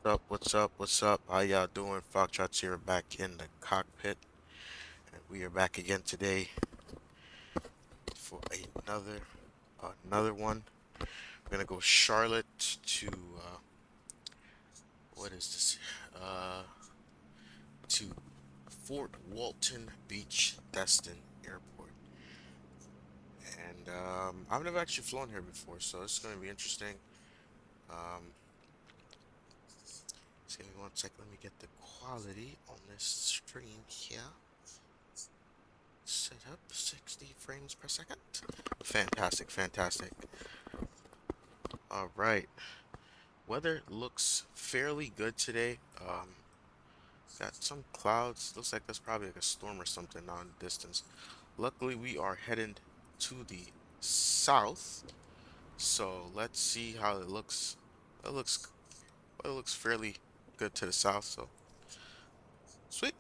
Up? What's up? What's up? How y'all doing? Foxtrots here, back in the cockpit, and we are back again today for another one. We're gonna go Charlotte to what is this? To Fort Walton Beach, Destin Airport. And I've never actually flown here before, so it's going to be interesting. Um, just give me one sec. Let me get the quality on this stream here. Set up 60 frames per second. Fantastic, fantastic. All right. Weather looks fairly good today. Got some clouds. Looks like there's probably like a storm or something on distance. Luckily, we are heading to the south. So let's see how it looks. It looks fairly good to the south. So sweet.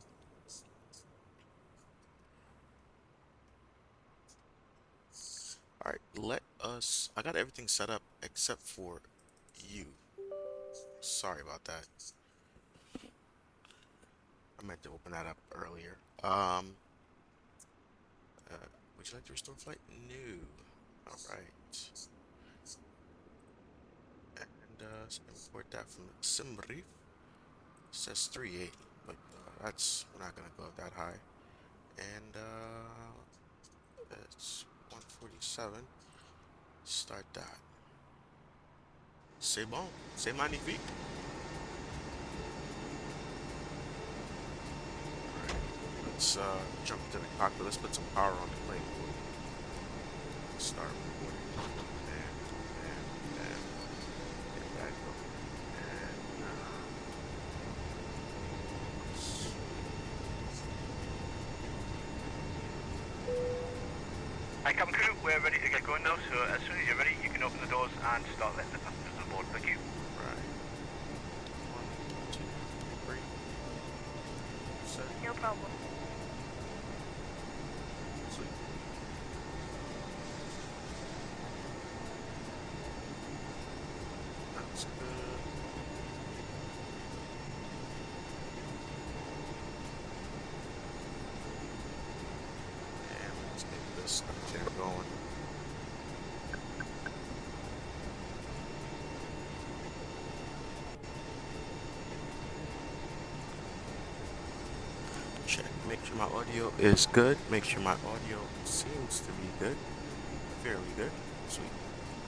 All right, let us. I got everything set up except for you. Sorry about that. I meant to open that up earlier. Would you like to restore flight? No. All right. And import that from Simri. Says 3.8, but that's we're not gonna go up that high. And it's 147. Start that. C'est bon. C'est magnifique. Alright, let's jump to the cockpit. Let's put some power on the plane. Start recording. And get back up. And Hi, cabin crew, we're ready to get going now, so as soon as you're ready, you can open the doors and start letting the passengers on board. Thank you. right. 1, 2, 3. Set. No problem. Sweet. That's good. And let's get this jam going. Check. Make sure my audio is good. Make sure my audio seems to be good. Fairly good. Sweet.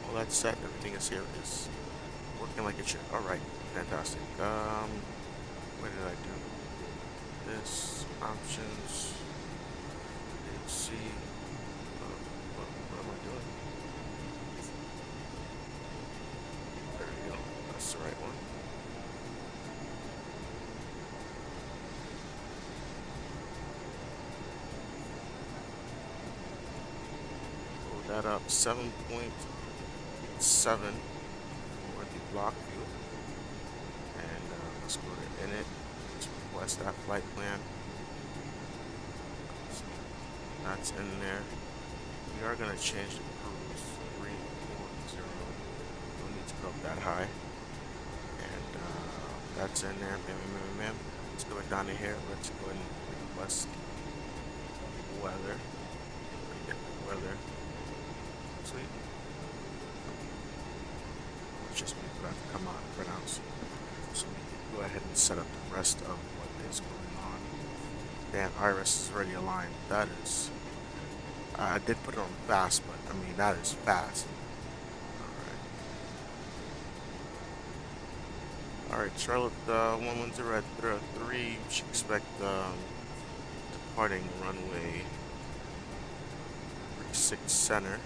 All that's set. Everything is here is working like it should. Alright. Fantastic. What did I do? This. Options. Let's see. What am I doing? There we go. That's the right one. That up 7.7 for the block view, and let's go to init. Let's request that flight plan. So that's in there. We are going to change the cruise 340. Don't need to go up that high, and that's in there. Bam. Let's go back down to here. Let's go and request weather. Weather. Sweet. It's just me to come out and pronounce. So we can go ahead and set up the rest of what is going on. Damn, Iris is already aligned. That is. I did put it on fast, but I mean, that is fast. Alright, Charlotte 110 at 3. You should expect departing runway 36 center.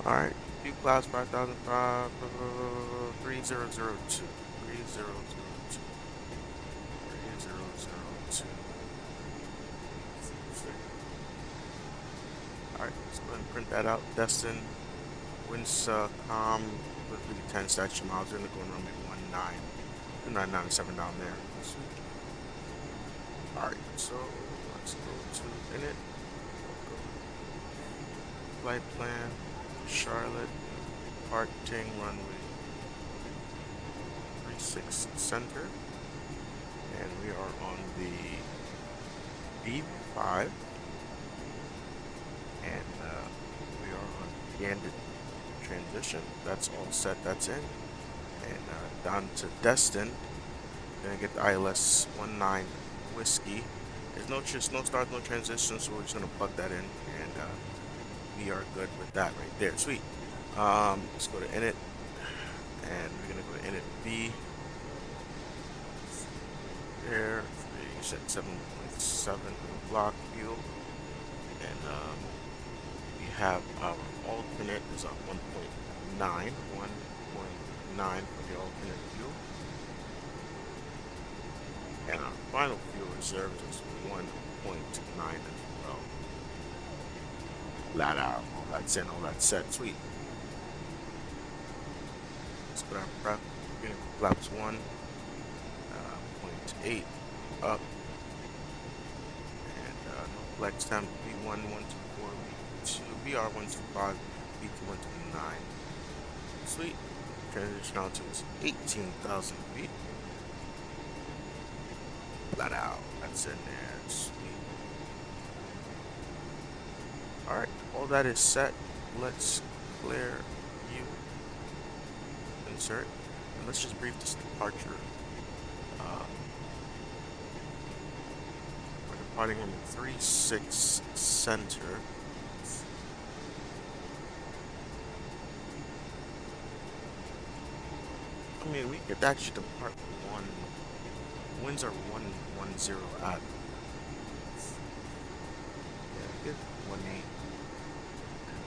Alright, few clouds 5005 3002 3002. Alright, let's go ahead and print that out. Destin, Winscom, with 10 statute miles. We're going to go on runway 29997 down there. Alright, so let's go to init. Flight plan. Charlotte, departing runway 36 center, and we are on the B5, and we are on candid transition. That's all set. That's in, and down to Destin. Gonna get the ILS 19 Whiskey. There's no start, no transition, so we're just gonna plug that in, and we are good with that right there. Sweet. Let's go to init, and we're gonna go to init B. There, you set 7.7 block fuel, and we have our alternate is at 1.9 for the alternate fuel, and our final fuel reserve is 1.9 as well. Flat out, all that's in, all that's set. Sweet. Let's put our prep. We're gonna go flaps 1.8 up, and no flex time. V1 124, V2 VR 125, V2 129. Sweet. Transition out to is 18,000 feet. Flat out. That's in there. Sweet. Alright, all that is set. Let's clear you. Insert. And let's just brief this departure. We're departing from 36 center. I mean, we could actually depart one. Winds are 110 at. Yeah, we could 18.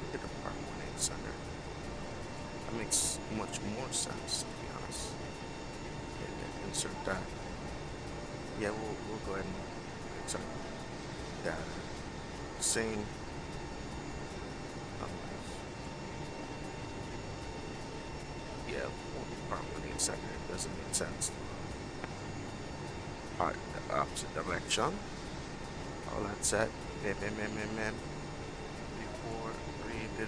We could depart 18 center. That makes much more sense, to be honest. Yeah, insert that. Yeah, we'll go ahead and insert that. Same. Yeah, we'll depart 18 center. It doesn't make sense. Alright, the opposite direction. All that's set. Bam, bam, bam, bam, bam. 3, 4, 3,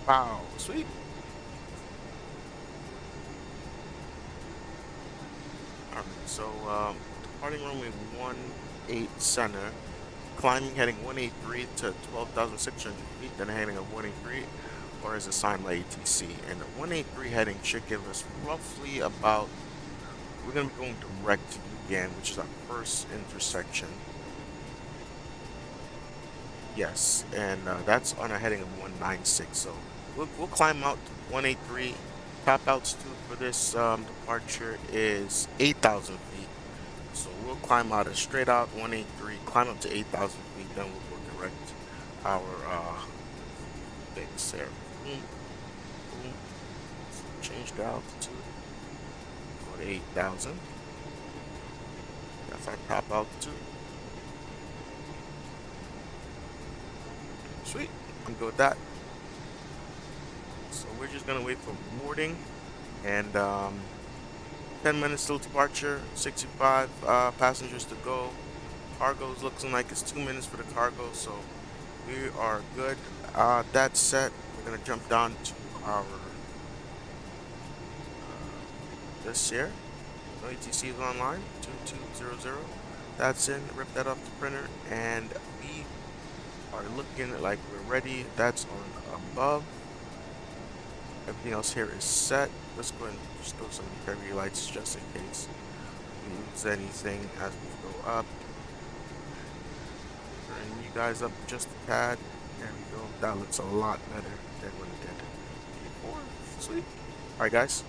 pow. Sweet. Alright, so departing runway 18 center, climbing heading 183 to 12,600 feet, then a heading of 183, or as assigned by ATC. And the 183 heading should give us roughly about, we're going to be going direct to Ugan, which is our first intersection. Yes, and that's on a heading of 196. So we'll climb out to 183. Top altitude for this departure is 8,000 feet. So we'll climb out straight out 183, climb up to 8,000 feet, then we'll go direct our fix there. Boom, boom. Change the altitude. Go to 8,000. That's our top altitude. Sweet, I'm good with that. So we're just gonna wait for boarding, and 10 minutes till departure, 65 passengers to go. Cargo's looking like it's 2 minutes for the cargo, so we are good. That's set. We're gonna jump down to our this here. No ATC is online. 2200. That's in. Rip that off the printer, and we are looking like we're ready. That's on above. Everything else here is set. Let's go ahead and just throw some heavy lights just in case we lose anything as we go up. Bring you guys up just a tad. There we go. That looks a lot better than when it did before. Sweet. Alright guys.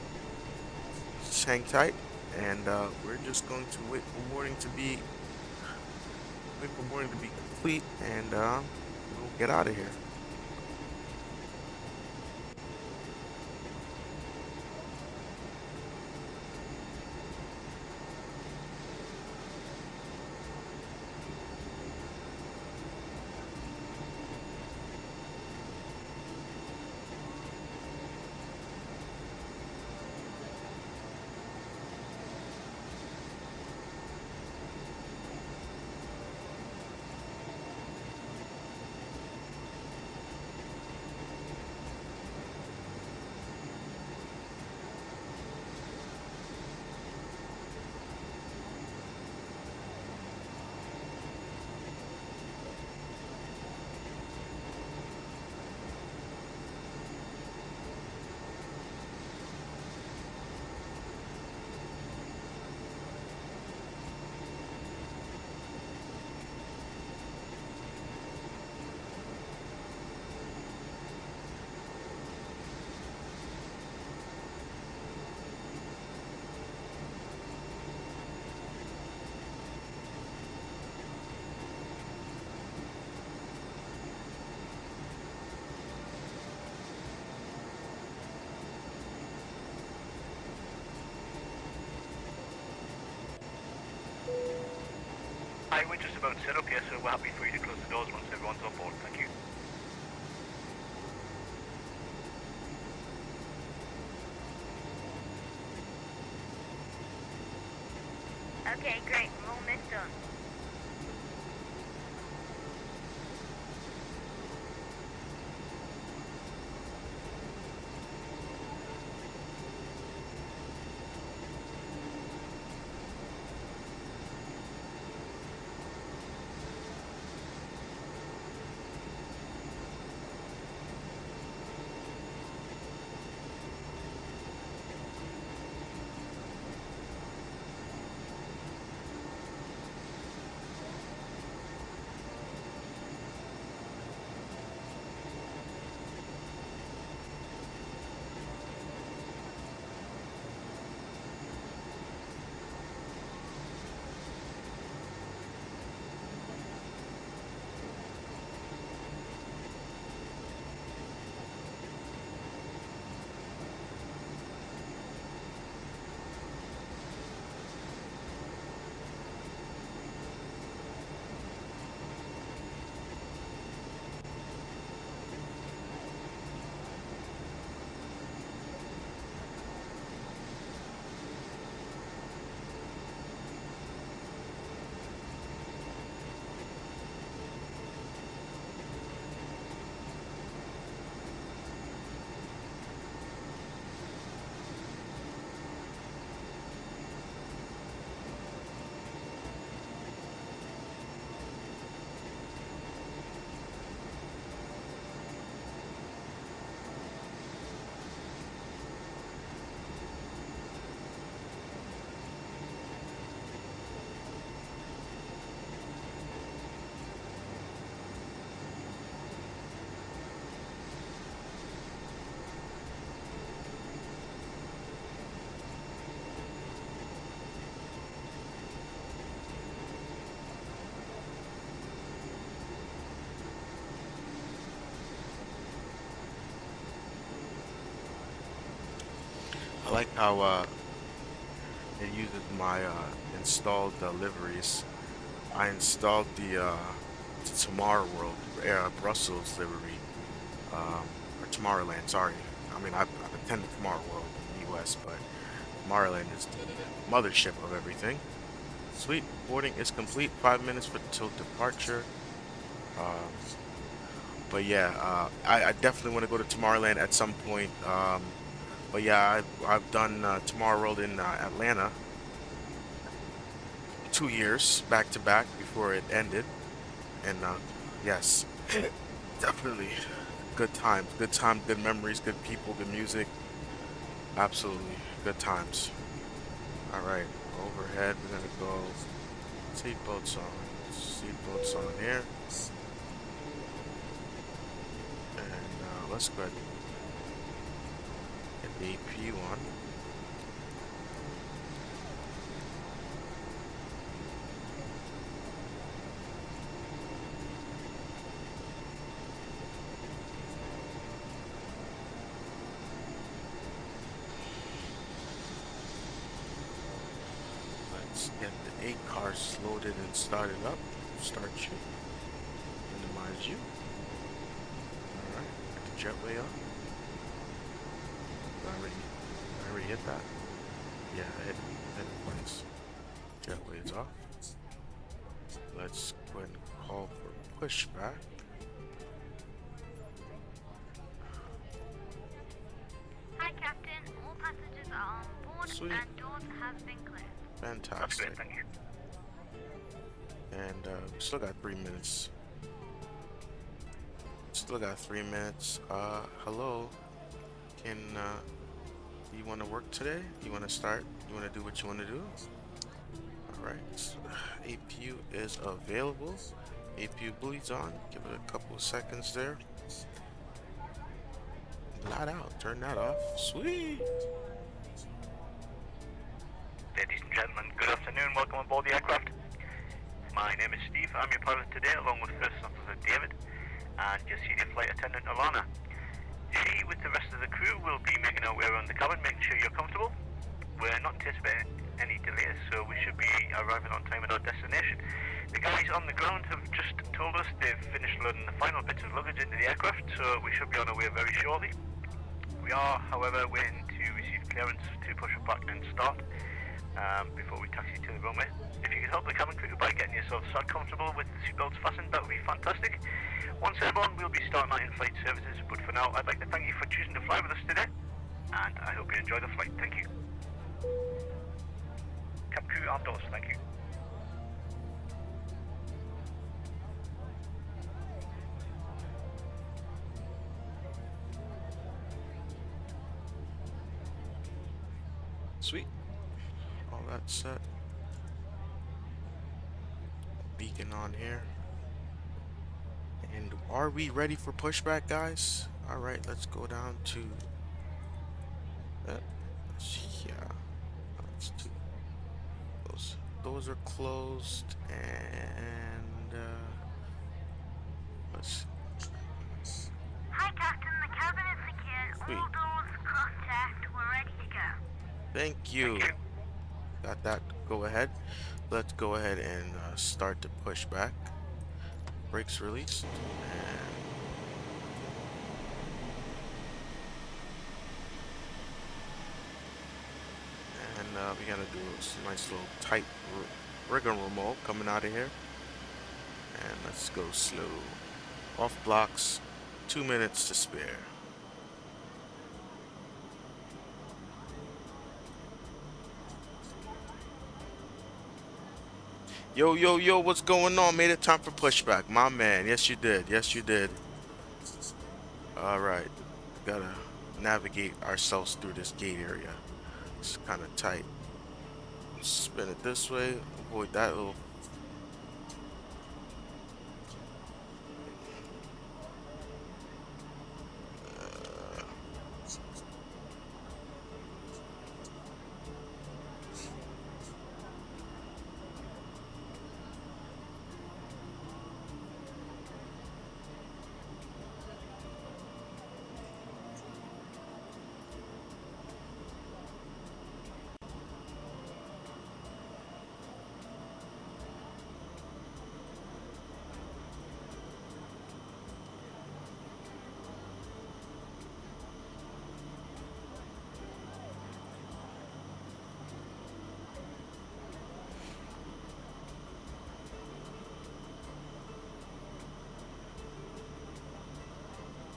Just hang tight, and we're just going to wait for boarding to be complete, and we'll get out of here. Hi, we're just about set up here, so we're happy for you to close the doors once everyone's on board. Thank you. Okay, great. We're almost done. I like how it uses my installed liveries. I installed the Tomorrow World Brussels livery, or Tomorrowland. Sorry, I mean I've attended Tomorrow World in the U.S., but Tomorrowland is the mothership of everything. Sweet, boarding is complete. 5 minutes till departure. Um, but yeah, I definitely want to go to Tomorrowland at some point. But yeah, I've done Tomorrow World in Atlanta 2 years back to back before it ended, and yes, definitely good times, good memories, good people, good music, absolutely good times. All right, overhead, we're gonna go seatbelts on here, and let's go ahead and get AP on. Let's get the 8 cars loaded and started up. Start you. Minimize you. Alright, get the jetway on. I already hit that. Yeah, I hit it once. Jetway is off. Let's go ahead and call for pushback. Hi, Captain. All passengers are on board Sweet. and doors have been cleared. That's Fantastic. great, thank you. And we still got 3 minutes. Still got 3 minutes. Hello. Can you want to work today? You want to start? You want to do what you want to do? Alright. APU is available. APU bleeds on. Give it a couple of seconds there. Not out. Turn that off. Sweet. Ladies and gentlemen, good afternoon. Welcome on board the aircraft. My name is Steve. I'm your pilot today, along with First Officer David and your senior flight attendant Alana. She, with the rest of the crew, will be making our way around the cabin, making sure you're comfortable. We're not anticipating any delays, so we should be arriving on time at our destination. The guys on the ground have just told us they've finished loading the final bits of luggage into the aircraft, so we should be on our way very shortly. We are, however, waiting to receive clearance to push back and start before we taxi to the runway. If you could help the cabin crew by getting yourself sat comfortable with the seatbelts fastened, that would be fantastic. Once airborne, we'll be starting our in-flight services, but for now, I'd like to thank you for choosing to fly with us today, and I hope you enjoy the flight. Thank you. Cabin crew armed doors, thank you. Sweet. All that set. Beacon on here. And are we ready for pushback, guys? Alright, let's go down to yeah. Let's do those are closed, and let's Hi, Captain. The cabin is secured. Sweet. All doors cross-checked. We're ready to go. Thank you. Thank you. Got that. Go ahead. Let's go ahead and start the pushback. Brakes released. And we're gonna do a nice little tight rigmarole coming out of here. And let's go slow. Off blocks. 2 minutes to spare. Yo, yo, yo, what's going on? Made it time for pushback. My man. Yes, you did. Yes, you did. Alright. Gotta navigate ourselves through this gate area. It's kind of tight. Spin it this way. Avoid that little...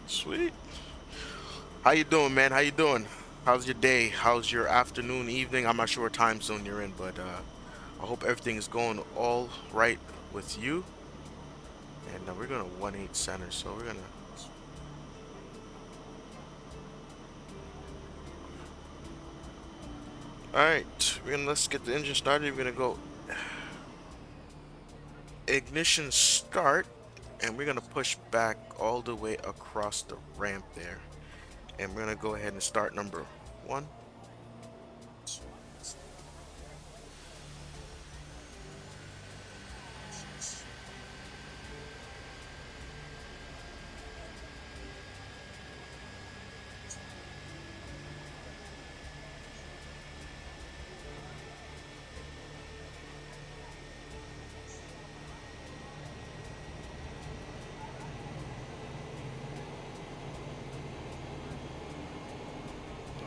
Sweet. How you doing, man? How you doing? How's your day? How's your afternoon, evening? I'm not sure what time zone you're in, but I hope everything is going all right with you. And we're gonna 1-8 center, so we're gonna... Alright, let's get the engine started. We're gonna go ignition start, and we're gonna push back all the way across the ramp there. And we're gonna go ahead and start number 1.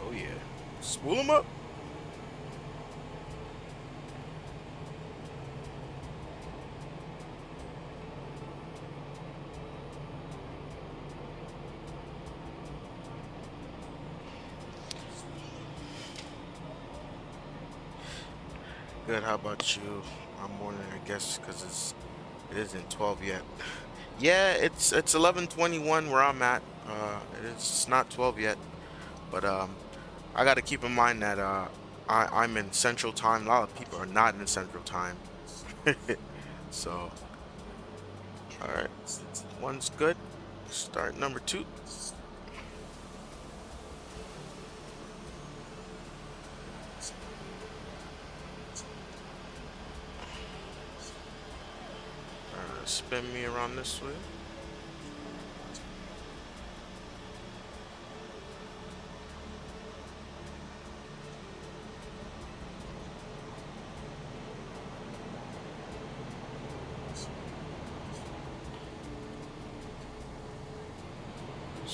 Oh yeah. Spool them up. Good, how about you? I'm wondering, I guess, because it isn't 12 yet. Yeah, it's 11:21 where I'm at. It's not 12 yet, but I got to keep in mind that I'm in Central Time. A lot of people are not in Central Time. So, all right, one's good. Start number 2. Spin me around this way.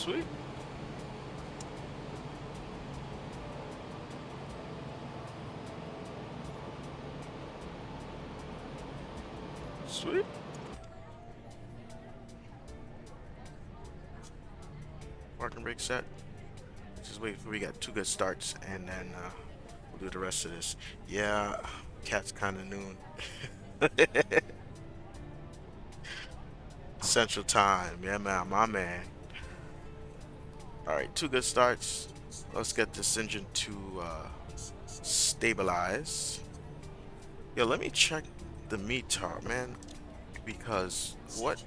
Sweet. Sweet. Parking brake set. Just wait for we got 2 good starts, and then we'll do the rest of this. Yeah, cat's kind of noon. Central time. Yeah, man, my man. All right, 2 good starts. Let's get this engine to stabilize. Yo, let me check the METAR, man, because what?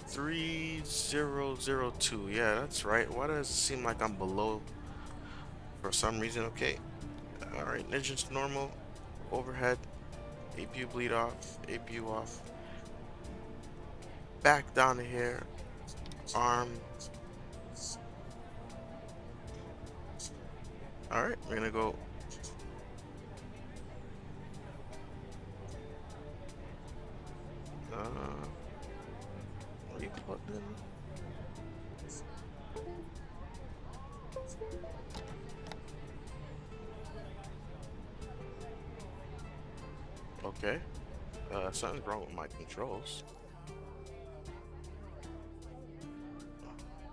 Kclt 3002. Yeah, that's right. Why does it seem like I'm below for some reason? Okay. All right, engine's normal. Overhead. APU bleed off. APU off. Back down to here. Arm. All right, we're gonna go. What are you plugged in? Okay. Something's wrong with my controls.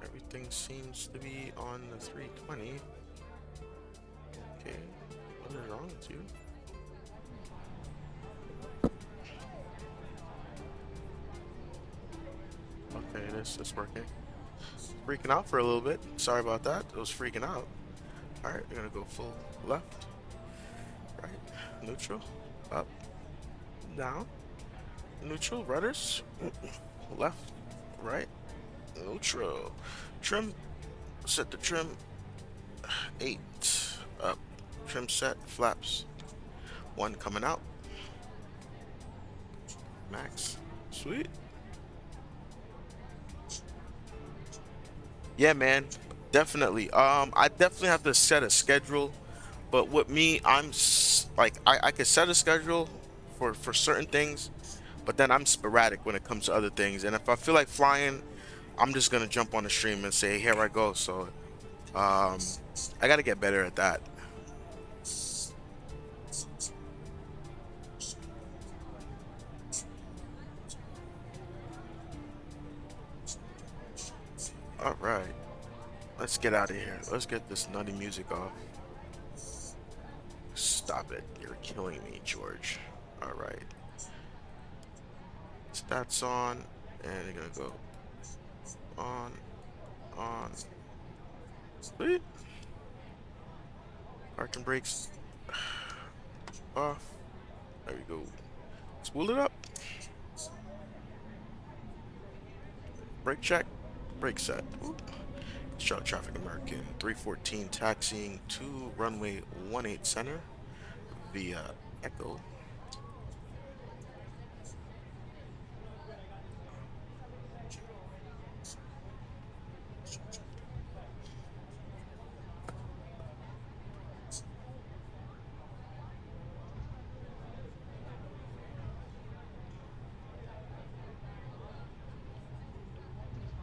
Everything seems to be on the 320. Okay. What is wrong with you? Okay, this is working. Freaking out for a little bit. Sorry about that. It was freaking out. Alright, we're gonna go full left. Right. Neutral. Up. Down. Neutral. Rudders. Left. Right. Neutral. Trim. Set the trim. 8. Up. Trim set. Flaps. 1 coming out. Max. Sweet. Yeah, man. Definitely. I definitely have to set a schedule. But with me, like I could set a schedule for certain things, but then I'm sporadic when it comes to other things. And if I feel like flying, I'm just gonna jump on the stream and say, here I go. So I gotta get better at that. All right, let's get out of here. Let's get this nutty music off. Stop it, you're killing me, George. All right, stats on, and you're gonna go on. Sweet. Parking brakes off. There we go. Spool it up. Brake check. Brake set. Oop. Charlotte traffic American 314 taxiing to runway 18 center via Echo.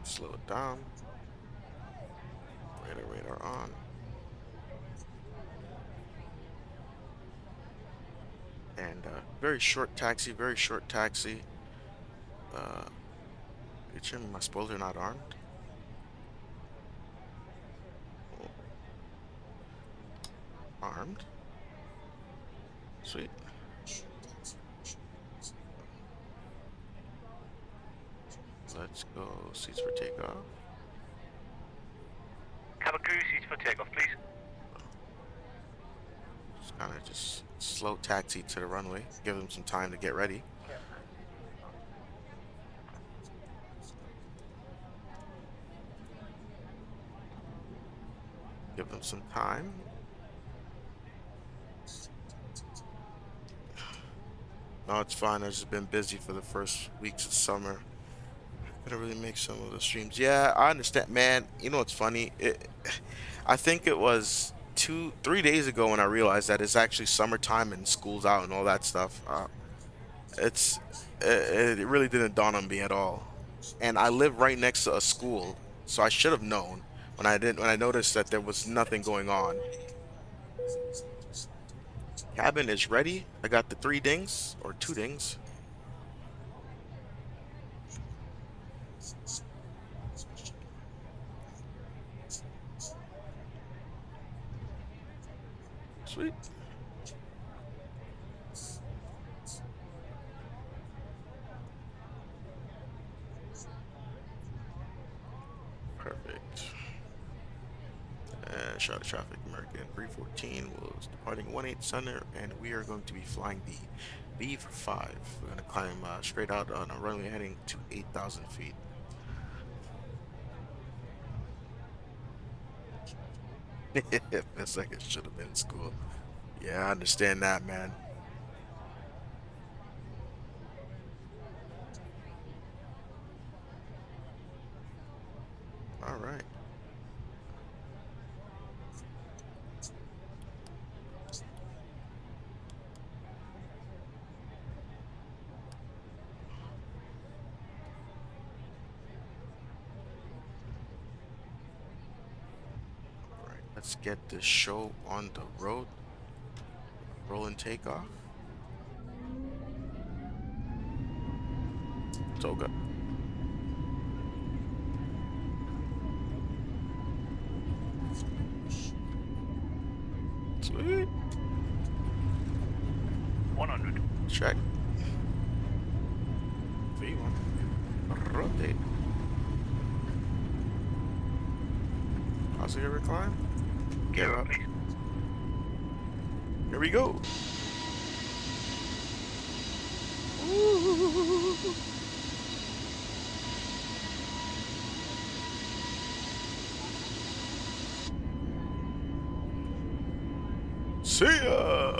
Slow it down. Radar on. And very short taxi, very short taxi. You sure my spoilers are not armed? Oh. Armed. Sweet. Let's go. Seats for takeoff. Cabin crew, seats for takeoff, please. Just kind of just slow taxi to the runway. Give them some time to get ready. Give them some time. No, it's fine. I've just been busy for the first weeks of summer. Gotta really make some of the streams. Yeah, I understand, man. You know what's funny? I think it was 2-3 days ago when I realized that it's actually summertime and school's out and all that stuff. It's it really didn't dawn on me at all. And I live right next to a school, so I should have known when I noticed that there was nothing going on. Cabin is ready. I got the 3 dings or 2 dings. Sweet. Perfect. Charlotte traffic, American 314 was departing 18 center, and we are going to be flying the B for 5. We're going to climb straight out on a runway heading to 8,000 feet. Feels like it should have been in school. Yeah, I understand that, man. All right. All right. Let's get this show on the road. Roll and takeoff. Toga. Sweet. 100. Check. V1. Rotate. Positive recline. Gear up. Please. Here we go. Ooh. See ya.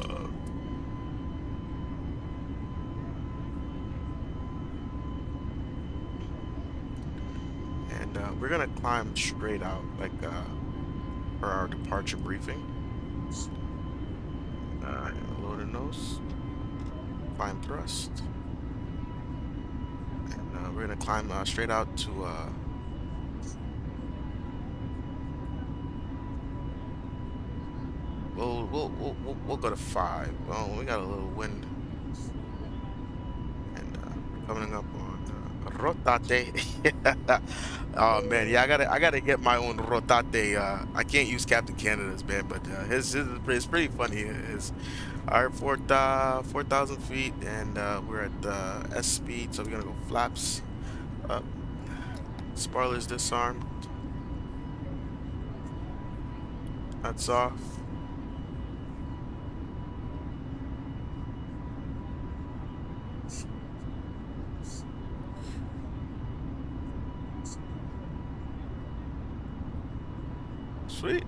And we're gonna climb straight out, like for our departure briefing. Lower the nose, climb thrust, and we're gonna climb straight out to we'll go to 5. Well, we got a little wind, and we're coming up on rotate. Oh man, yeah, I gotta get my own rotate. I can't use Captain Canada's, man, but his is pretty funny. His our 4,000 feet, and we're at S speed, so we're gonna go flaps up. Spoilers disarmed. That's off. Sweet.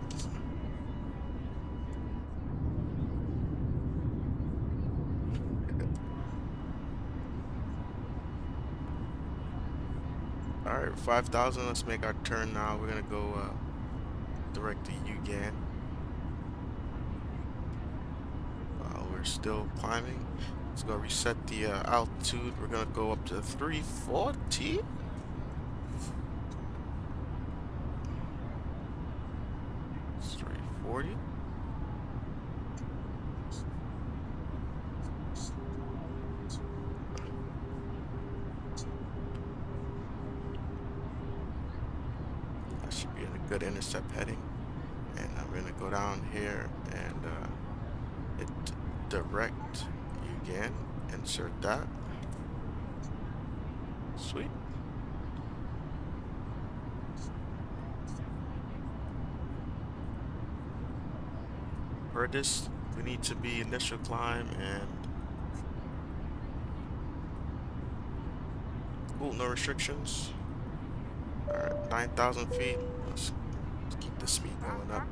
All right, 5,000. Let's make our turn now. We're gonna go direct to UGAN. We're still climbing. Let's go reset the altitude. We're gonna go up to 340. It's 340. That should be in a good intercept heading. And I'm gonna go down here and hit direct again. Insert that. Sweet. For this, we need to be initial climb and cool, no restrictions. Alright, 9,000 feet. Let's keep the speed going up.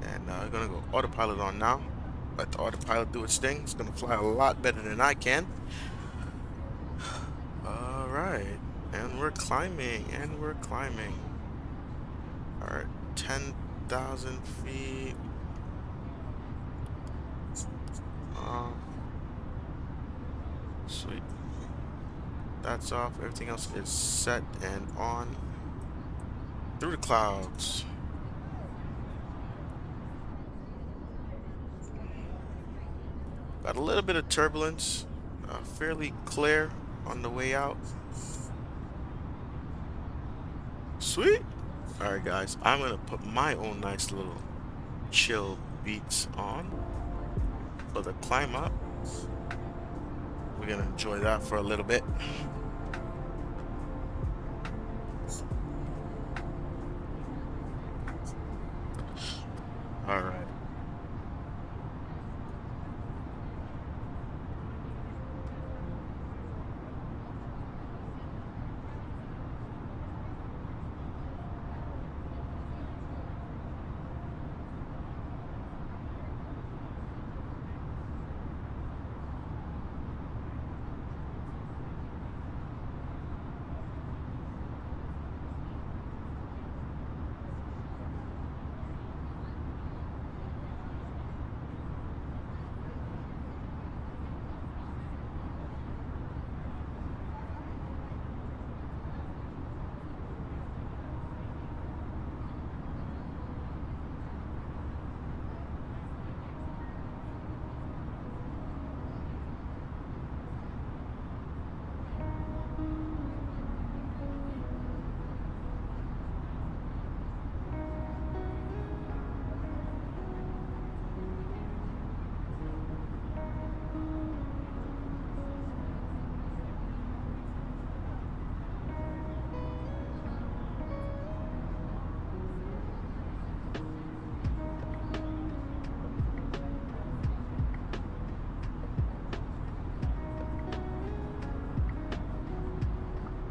And I'm gonna go autopilot on now. Let the autopilot do its thing. It's gonna fly a lot better than I can. Alright. And we're climbing. And we're climbing. Alright. 10,000 feet. Sweet. That's off. Everything else is set and on. Through the clouds. Got a little bit of turbulence. Fairly clear on the way out. Sweet. Alright guys, I'm gonna put my own nice little chill beats on for the climb up. We're gonna enjoy that for a little bit. Alright.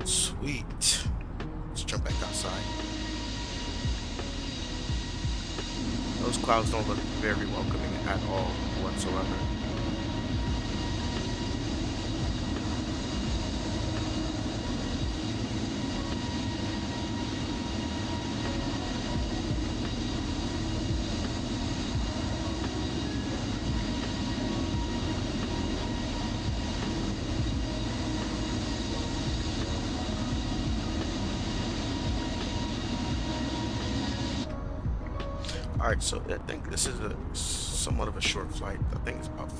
Sweet. Let's jump back outside. Those clouds don't look very welcoming at all whatsoever. Alright, so I think this is a somewhat of a short flight. I think it's about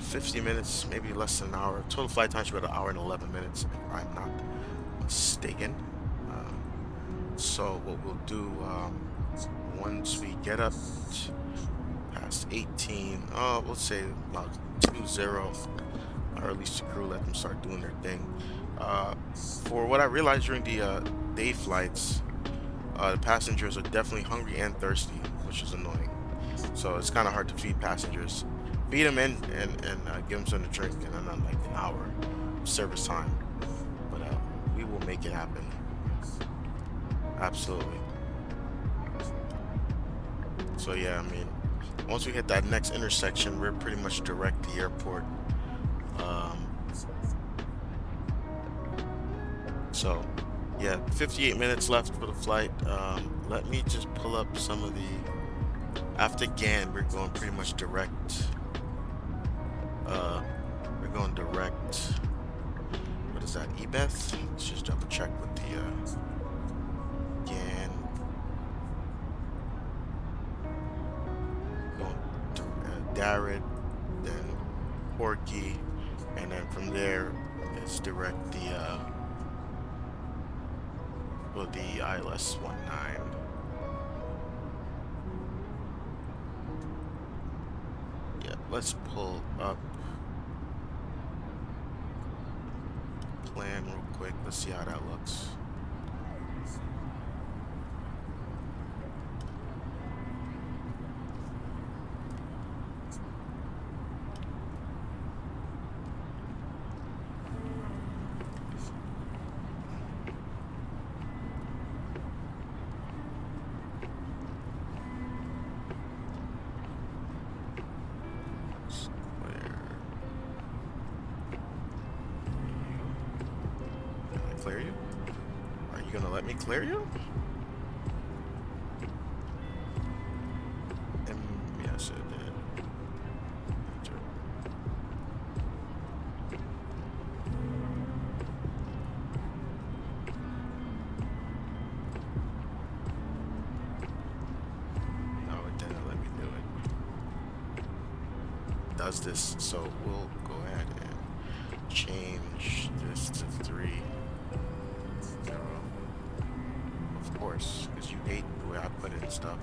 50 minutes, maybe less than an hour. Total flight time should be about an hour and 11 minutes, if I'm not mistaken. So what we'll do, once we get up past 18, let's say about 2-0, or at least the crew, let them start doing their thing. For what I realized during the day flights, the passengers are definitely hungry and thirsty, which is annoying. So it's kind of hard to feed passengers. Feed them in and give them something to drink, and then like an hour of service time. But we will make it happen. Absolutely. So yeah, I mean, once we hit that next intersection, we're pretty much direct the airport. So yeah, 58 minutes left for the flight. Let me just pull up some of the... After GAN, we're going pretty much direct. We're going direct... What is that, Ebeth? Let's just double check with the GAN. Going to Darrett, then Porky, and then from there, it's direct the ILS 19. Yeah, let's pull up plan real quick. Let's see how that looks. Clear you? Are you gonna let me clear you? Yes, it did. does this, so we'll go ahead and change this to 3, 0. Of course, because you hate the way I put it and stuff.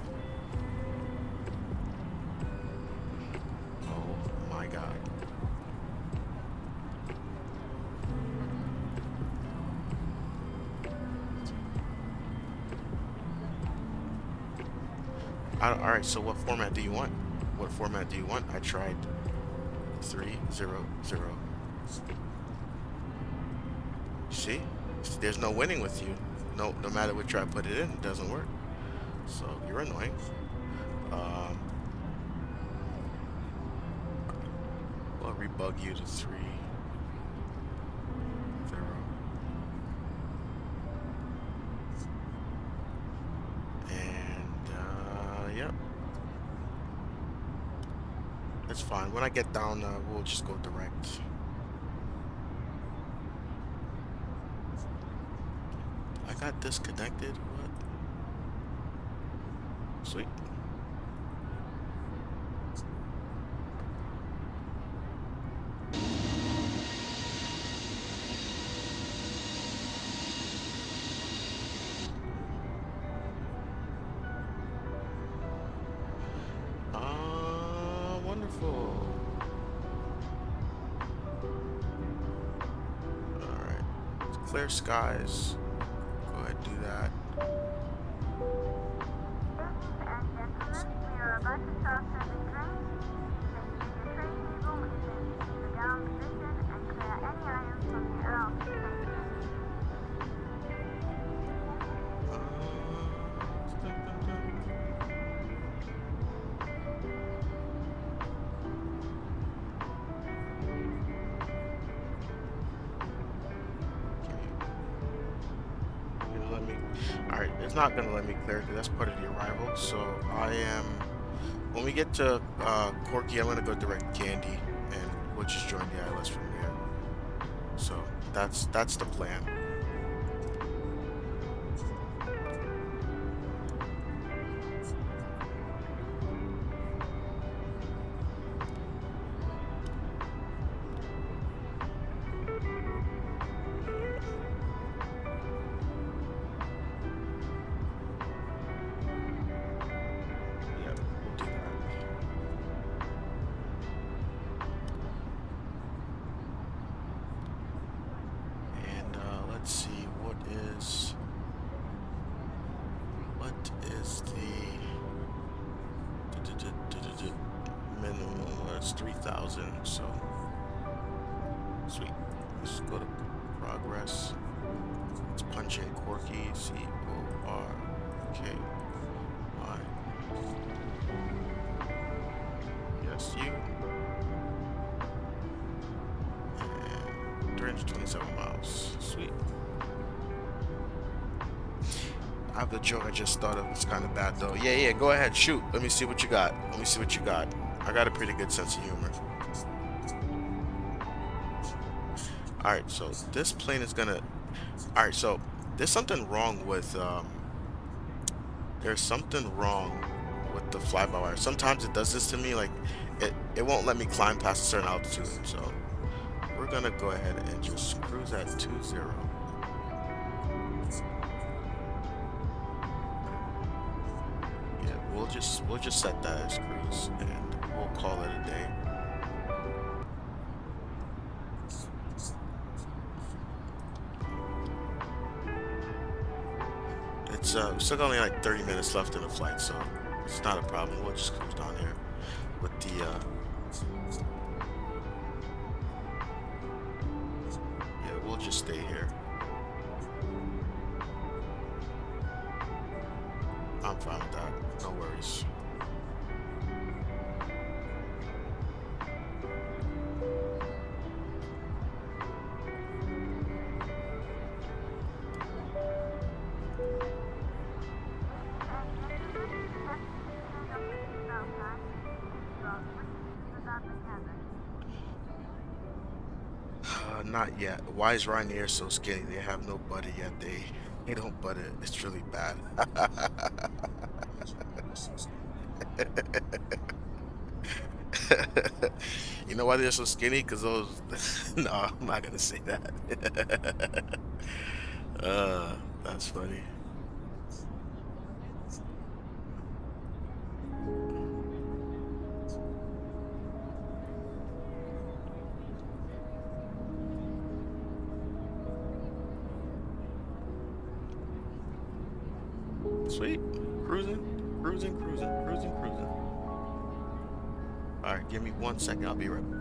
Oh my god. Alright, so what format do you want? What format do you want? I tried 3, 0, 0. See? There's no winning with you. No matter what I put it in, it doesn't work. So you're annoying. We'll rebug you to 3, 0. And yep. It's fine. When I get down, we'll just go direct. I got disconnected. What? Sweet. Wonderful. Alright. Clear skies. Go ahead and do that. Ladies and gentlemen, we are about to start serving drinks. Make sure your tray table is in the down position and clear any items from the aisle. Alright, it's not gonna let me clear because that's part of the arrival. So I am, when we get to Corky, I'm gonna go direct Candy and we'll just join the ILS from there. So that's the plan. It's 3,000, so sweet. Let's go to progress. Let's punch in Corky, C-O-R-K-Y. Yes, you. And 327 miles. Sweet. I have the joke I just thought of. It's kind of bad though. Yeah, go ahead, shoot. Let me see what you got. I got a pretty good sense of humor. Alright, so this plane is gonna... Alright, so there's something wrong with... there's something wrong with the fly-by-wire. Sometimes it does this to me, like, it won't let me climb past a certain altitude. So we're gonna go ahead and just cruise at 20. Yeah, we'll just set that as cruise and we'll call it a day. It's still only like 30 minutes left in the flight, so it's not a problem. We'll just cruise down here with the yeah, we'll just stay here. I'm fine with that. No worries. Not yet. Why is Ryanair so skinny? They have no buddy yet. They don't butt it. It's really bad. You know why they're so skinny? Because those. No, I'm not gonna say that. uh, that's funny. Sweet. Cruising, cruising, cruising, cruising, cruising. All right, give me 1 second. I'll be right back.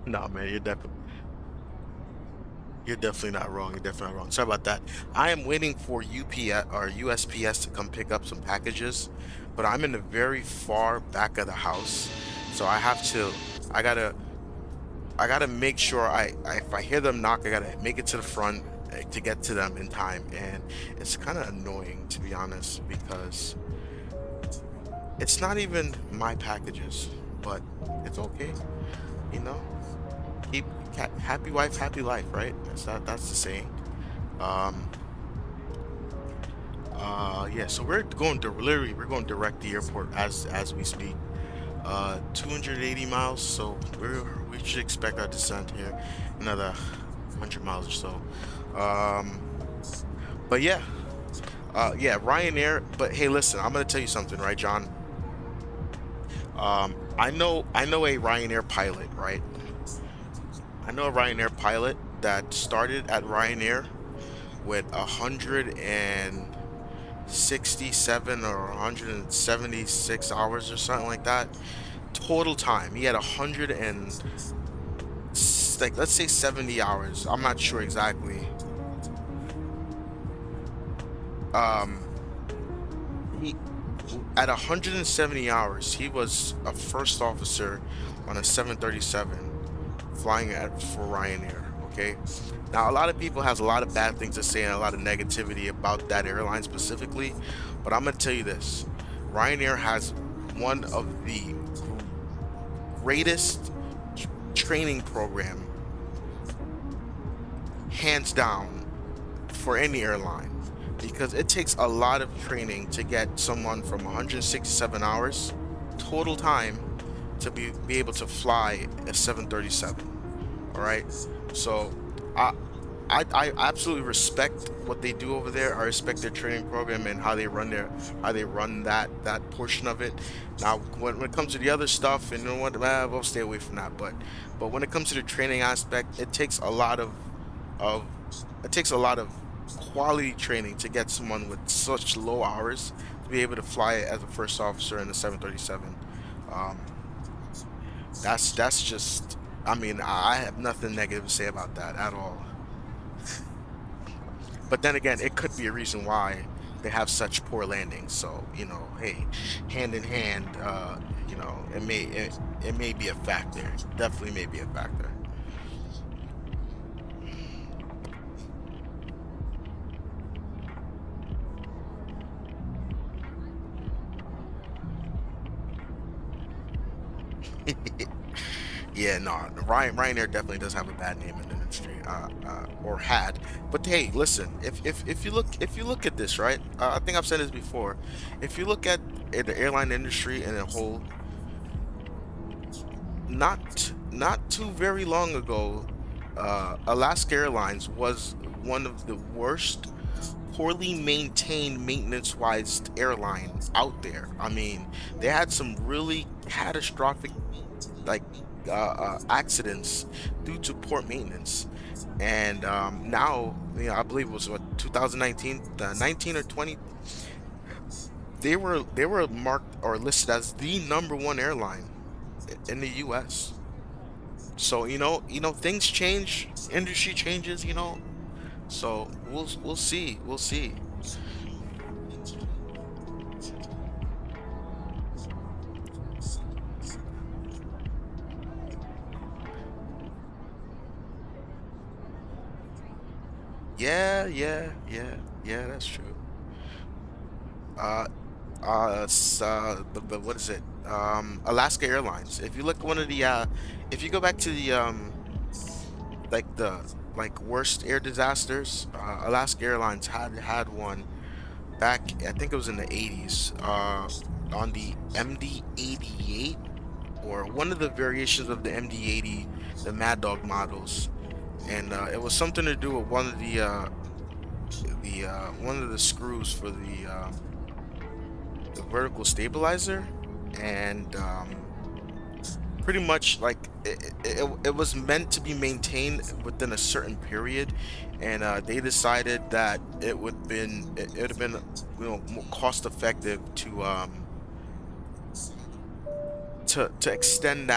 No, man, you're definitely not wrong. You're definitely not wrong. Sorry about that. I am waiting for UPS or USPS to come pick up some packages, but I'm in the very far back of the house, so I have to. I gotta. I gotta make sure if I hear them knock, I gotta make it to the front to get to them in time, and it's kind of annoying to be honest because it's not even my packages, but it's okay, you know. Keep happy wife, happy life, right? That's the saying. Um, Yeah, so we're going to literally we're going direct the airport as we speak. 280 miles, so we should expect our descent here another 100 miles or so. Um, but yeah, yeah, Ryanair. But hey, listen, I'm gonna tell you something, right, John? I know a Ryanair pilot, right? I know a Ryanair pilot that started at Ryanair with 167 or 176 hours or something like that total time. He had 100 and like let's say 70 hours. I'm not sure exactly. Um, he at 170 hours, he was a first officer on a 737 flying for Ryanair. Okay. Now, a lot of people has a lot of bad things to say and a lot of negativity about that airline specifically, but I'm gonna tell you this: Ryanair has one of the greatest training program, hands down, for any airline, because it takes a lot of training to get someone from 167 hours total time to be able to fly a 737. All right, so I I absolutely respect what they do over there. I respect their training program and how they run that portion of it. Now, when it comes to the other stuff, and you know what, we'll stay away from that. But when it comes to the training aspect, of it takes a lot of quality training to get someone with such low hours to be able to fly as a first officer in the 737. Um, that's just. I mean, I have nothing negative to say about that at all. But then again, it could be a reason why they have such poor landings. So, hey, hand in hand, it may be a factor. Definitely may be a factor. Yeah, no, Ryanair definitely does have a bad name in the industry, or had. But hey, listen, if you look at this, right? I think I've said this before. If you look at the airline industry in a whole, not too very long ago, Alaska Airlines was one of the worst poorly maintained maintenance-wise airline out there. I mean, they had some really catastrophic like accidents due to poor maintenance. And now, I believe it was what 2019, 19 or 20. They were marked or listed as the number one airline in the U.S. So things change, industry changes. So we'll see, we'll see. Yeah, yeah, yeah, yeah. That's true. Uh, what is it? Alaska Airlines. If you look one of the if you go back to the like worst air disasters, Alaska Airlines had one back. I think it was in the 80s. On the MD-88 or one of the variations of the MD-80, the Mad Dog models, and it was something to do with one of the one of the screws for the vertical stabilizer, and pretty much like it was meant to be maintained within a certain period, and they decided that it would have been more cost effective to extend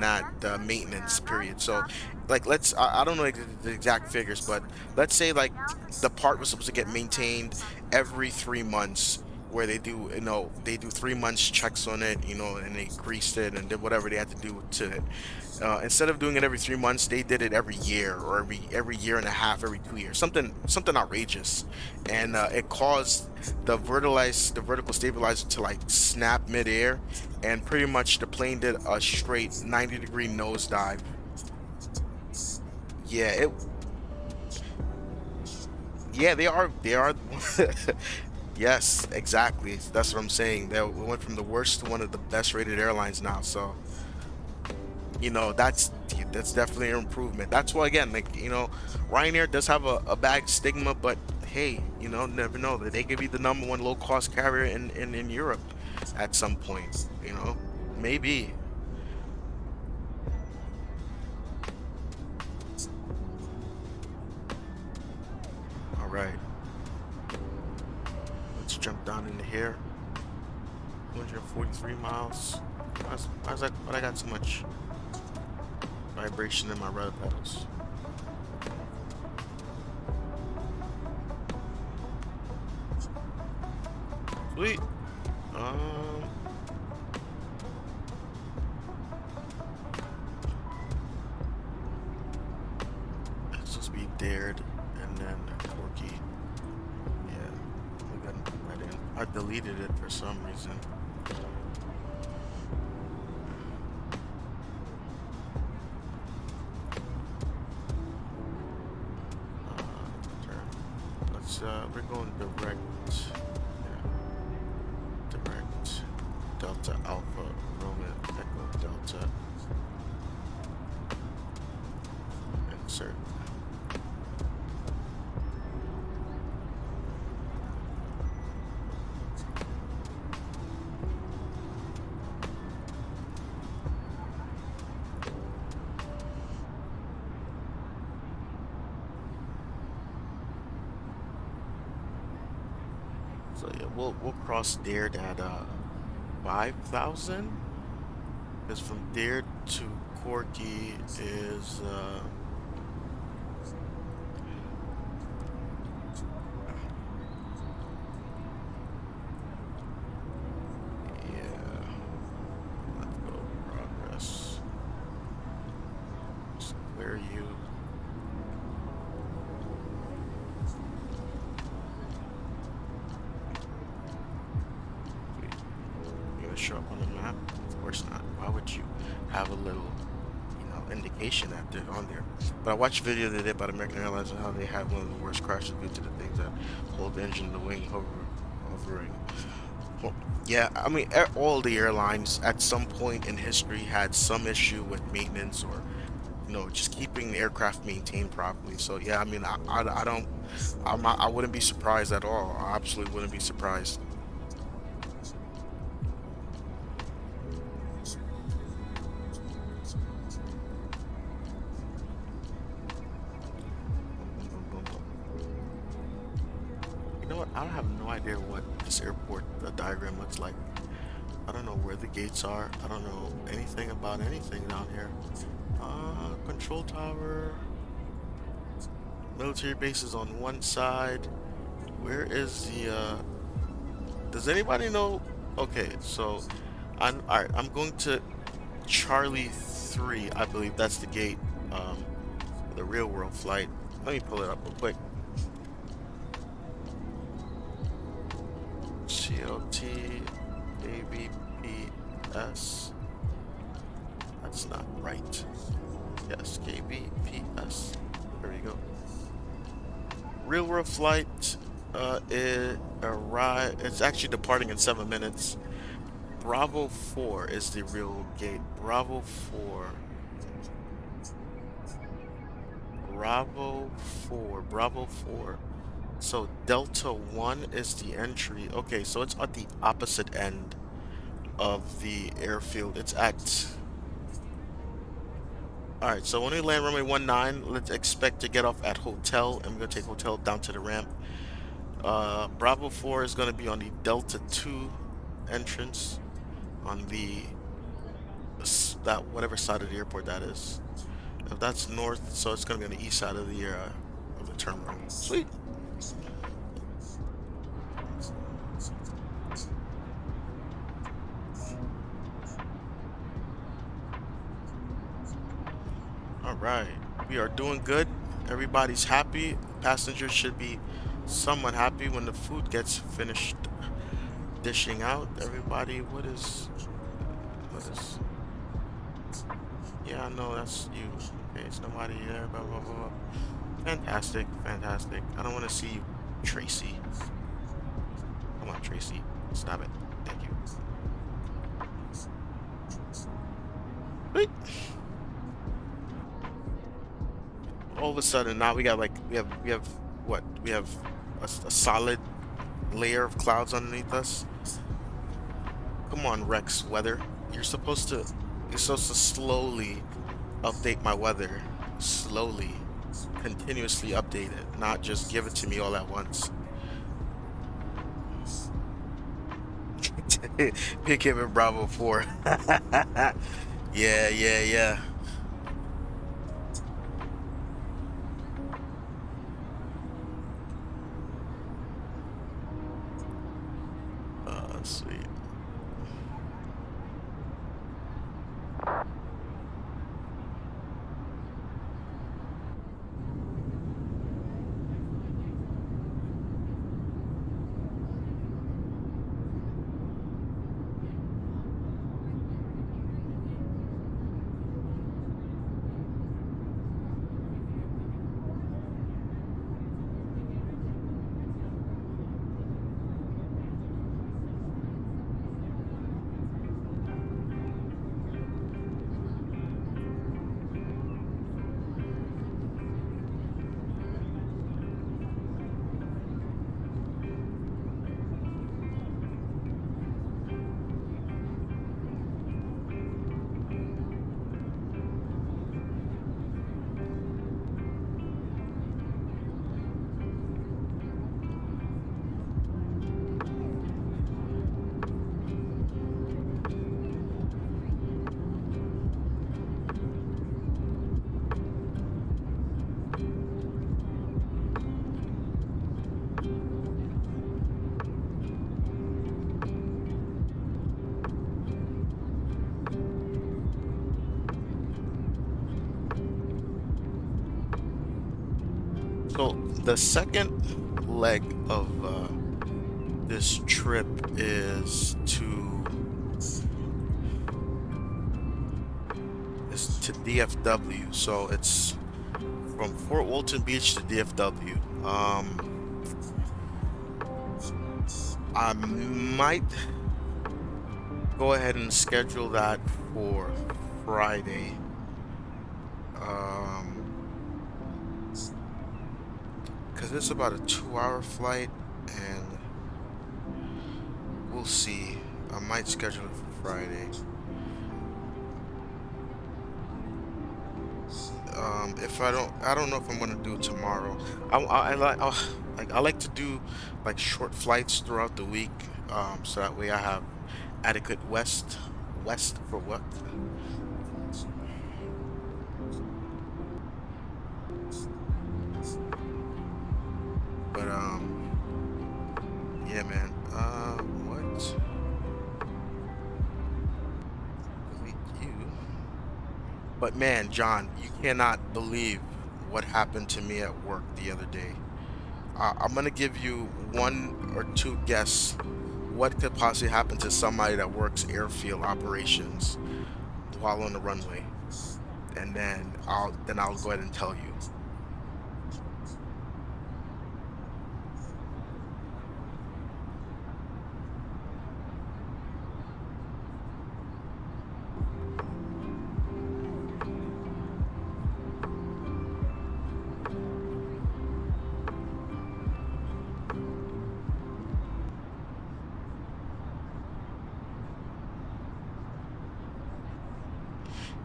that maintenance period. So like I don't know the exact figures, but let's say like the part was supposed to get maintained every 3 months, where they do 3 months checks on it, and they greased it and did whatever they had to do to it. Instead of doing it every 3 months, they did it every year, or every year and a half, every 2 years, something outrageous, and it caused the vertical stabilizer to like snap midair, and pretty much the plane did a straight 90-degree nosedive. Yeah, Yeah, they are. They are. Yes, exactly. That's what I'm saying. They went from the worst to one of the best rated airlines now. So, that's definitely an improvement. That's why, again, like, Ryanair does have a bad stigma, but hey, never know that they could be the number one low cost carrier in Europe at some point. Maybe. All right, let's jump down into here. 243 miles. Why I got so much vibration in my rudder pedals? Sweet. Let's just be dared and then Corky. Yeah, we gotta put that in. I deleted it for some reason. We're going direct. Yeah, direct. Delta Alpha Roman Echo Delta. Insert. So yeah, we'll cross Dared at 5,000. Because from Dared to Corky is yeah. Let's go progress. Just clear you. Show up on the map? Of course not. Why would you have a little, indication that they're on there? But I watched a video they did about American Airlines and how they had one of the worst crashes due to the things that hold the engine, the wing hovering. Well, yeah, I mean, all the airlines at some point in history had some issue with maintenance or, just keeping the aircraft maintained properly. So yeah, I mean, I wouldn't be surprised at all. I absolutely wouldn't be surprised. I have no idea what this airport diagram looks like. I don't know where the gates are. I don't know anything about anything down here. Control tower. Military bases on one side. Where is the, does anybody know? Okay, so, alright, I'm going to Charlie 3, I believe that's the gate, the real world flight. Let me pull it up real quick. Kclt KVPS. That's not right. Yes, KVPS. There we go. Real world flight. It's actually departing in 7 minutes. Bravo 4 is the real gate. Bravo 4. Bravo 4. Bravo 4. So Delta 1 is the entry. Okay, so it's at the opposite end of the airfield. It's at... Alright, so when we land runway 19, let's expect to get off at Hotel. And we're going to take Hotel down to the ramp. Bravo 4 is going to be on the Delta 2 entrance. On the... whatever side of the airport that is. If that's north, so it's going to be on the east side of the terminal. Sweet. Alright, we are doing good. Everybody's happy. Passengers should be somewhat happy when the food gets finished dishing out. Everybody, what is... Yeah, I know that's you. Okay, it's nobody there, blah, blah, blah. Fantastic, fantastic. I don't want to see you, Tracy. Come on, Tracy. Stop it. Thank you. Wait. All of a sudden, now we got like we have what? We have a solid layer of clouds underneath us. Come on, Rex Weather. You're supposed to slowly update my weather. Slowly. Continuously update it, not just give it to me all at once. Pick him in Bravo 4. Yeah, yeah, yeah. Sweet. So the second leg of this trip is to DFW. So it's from Fort Walton Beach to DFW. I might go ahead and schedule that for Friday. Because it's about a 2-hour flight, and we'll see. I might schedule it for Friday. If I don't know if I'm gonna do it tomorrow. I like to do like short flights throughout the week, so that way I have adequate west for work. But yeah, man. What? Delete you. But man, John, you cannot believe what happened to me at work the other day. I'm gonna give you one or two guess what could possibly happen to somebody that works airfield operations while on the runway, and then I'll go ahead and tell you.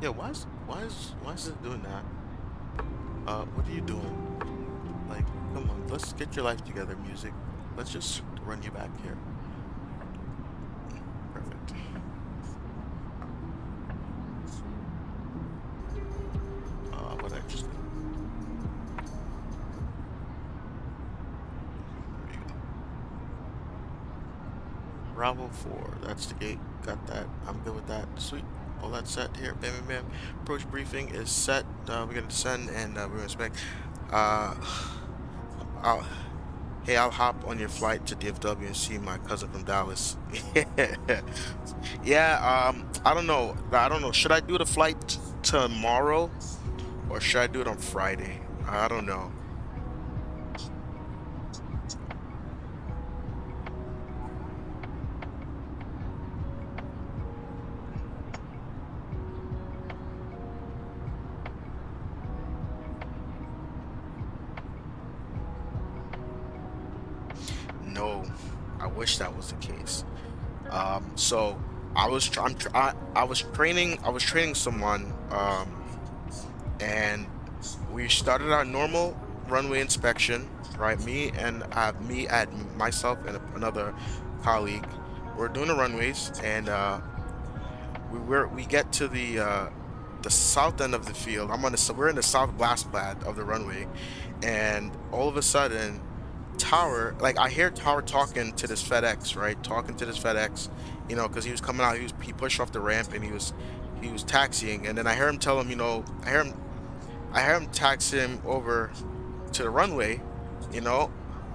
Yeah, why is it doing that? What are you doing? Like, come on, let's get your life together, music. Let's just run you back here. Perfect. What I just do? There you go. Bravo 4, that's the gate. Got that. I'm good with that. Sweet. All that's set here. Bam, bam, bam. Approach briefing is set. We're gonna descend and we're gonna spec. I'll I'll hop on your flight to DFW and see my cousin from Dallas. Yeah. I don't know. Should I do the flight tomorrow or should I do it on Friday? I don't know. wish that was the case. So I was training someone, and we started our normal runway inspection, right? Myself and another colleague. We're doing the runways, and we get to the south end of the field. We're in the south blast pad of the runway, and all of a sudden, Tower, like I hear Tower talking to this FedEx, right? Talking to this FedEx, you know, because he was coming out. He pushed off the ramp and he was taxiing, and then I hear him tell him, you know, I hear him taxi him over to the runway, you know,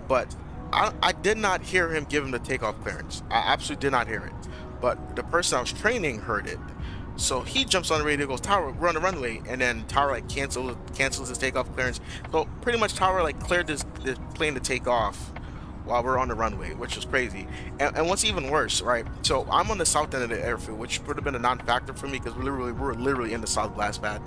but I did not hear him give him the takeoff clearance. I absolutely did not hear it. But the person I was training heard it. So he jumps on the radio, goes, Tower, we're on the runway, and then Tower like cancels his takeoff clearance. So pretty much Tower like cleared this plane to take off while we're on the runway, which was crazy. And what's even worse, right? So I'm on the south end of the airfield, which would have been a non-factor for me because we're literally in the south blast pad.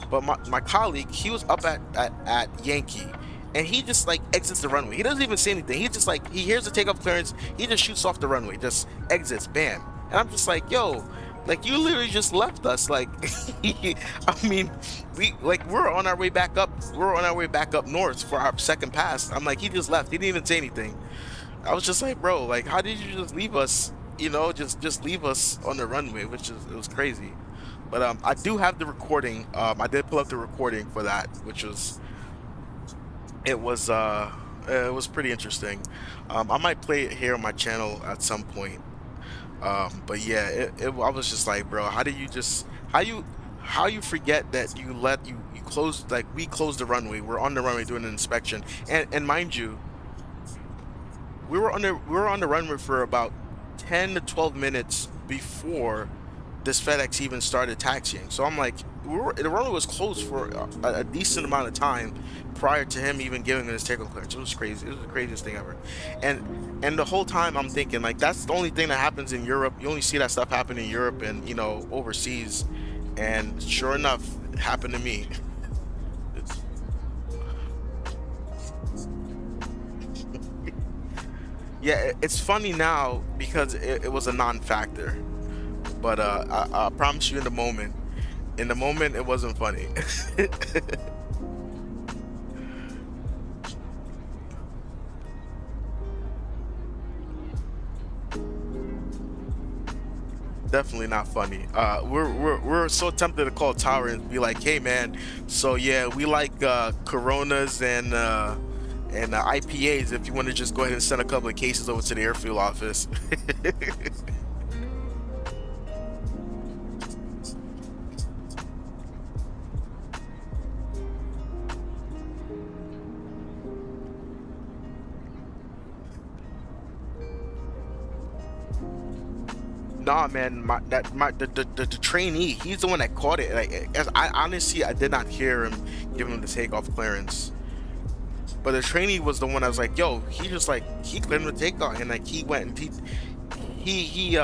But my colleague, he was up at Yankee, and he just like exits the runway. He doesn't even say anything. He just like, he hears the takeoff clearance, he just shoots off the runway, just exits, bam. And I'm just like, yo, like you literally just left us. Like, I mean, we're on our way back up. We're on our way back up north for our second pass. I'm like, he just left. He didn't even say anything. I was just like, bro, like, how did you just leave us? You know, just leave us on the runway, it was crazy. But I do have the recording. I did pull up the recording for that, which was it was pretty interesting. I might play it here on my channel at some point. But yeah, I was just like, bro, how you forget that you closed, like we closed the runway. We're on the runway doing an inspection, and mind you, we were on the runway for about 10 to 12 minutes before this FedEx even started taxiing. So I'm like, the runway was closed for a decent amount of time prior to him even giving his takeoff clearance. It was crazy. It was the craziest thing ever. And the whole time I'm thinking, like, that's the only thing that happens in Europe. You only see that stuff happen in Europe and, you know, overseas. And sure enough, it happened to me. Yeah, it's funny now because it was a non-factor. But I promise you, in the moment, it wasn't funny. Definitely not funny. We're so tempted to call Tower and be like, hey man, so yeah, we like Coronas and IPAs. If you want to just go ahead and send a couple of cases over to the airfield office. Nah, man, the trainee, he's the one that caught it. Like, I honestly, I did not hear him give him the takeoff clearance, but the trainee was the one I was like, yo, he just like, he cleared him the takeoff, and like he went and he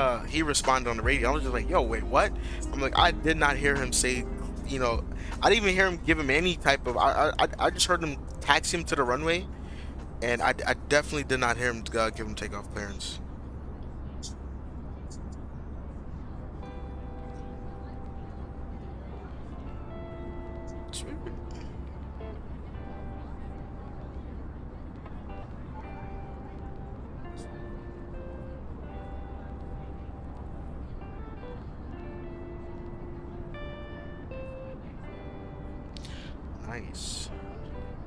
responded on the radio. I was just like, yo, wait, what? I'm like, I did not hear him say, you know, I didn't even hear him give him any type of. I just heard him taxi him to the runway, and I definitely did not hear him give him takeoff clearance. Nice.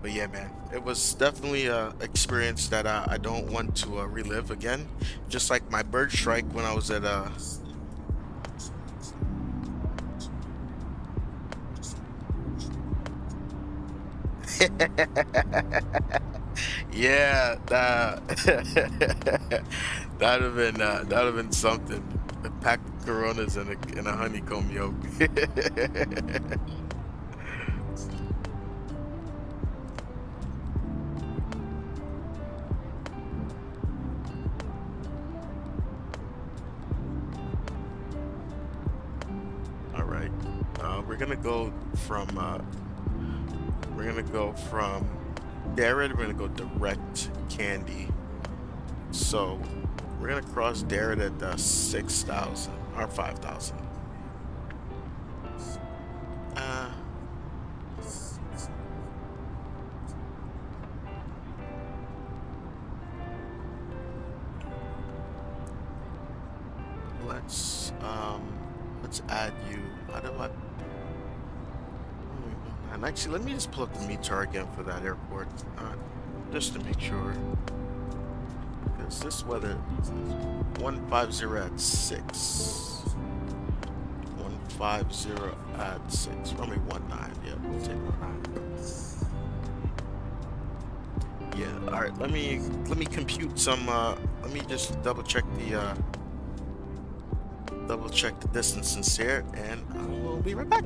But yeah, man, it was definitely a experience that I don't want to relive again. Just like my bird strike when I was at yeah, that'd have been something. A pack of Coronas and a honeycomb yoke. All right, we're gonna go from Darren. We're gonna go direct Candy. So We're gonna cross Darrett at 6,000 or 5,000. Uh, let's add you. How do I? And actually, let me just pull up the METAR again for that airport, just to make sure. Because this weather, 150 at 6. 150 at 6. Probably 19. Yeah, we'll take 19. Yeah. All right. Let me compute some. Let me just double check the distances here, and we'll be right back.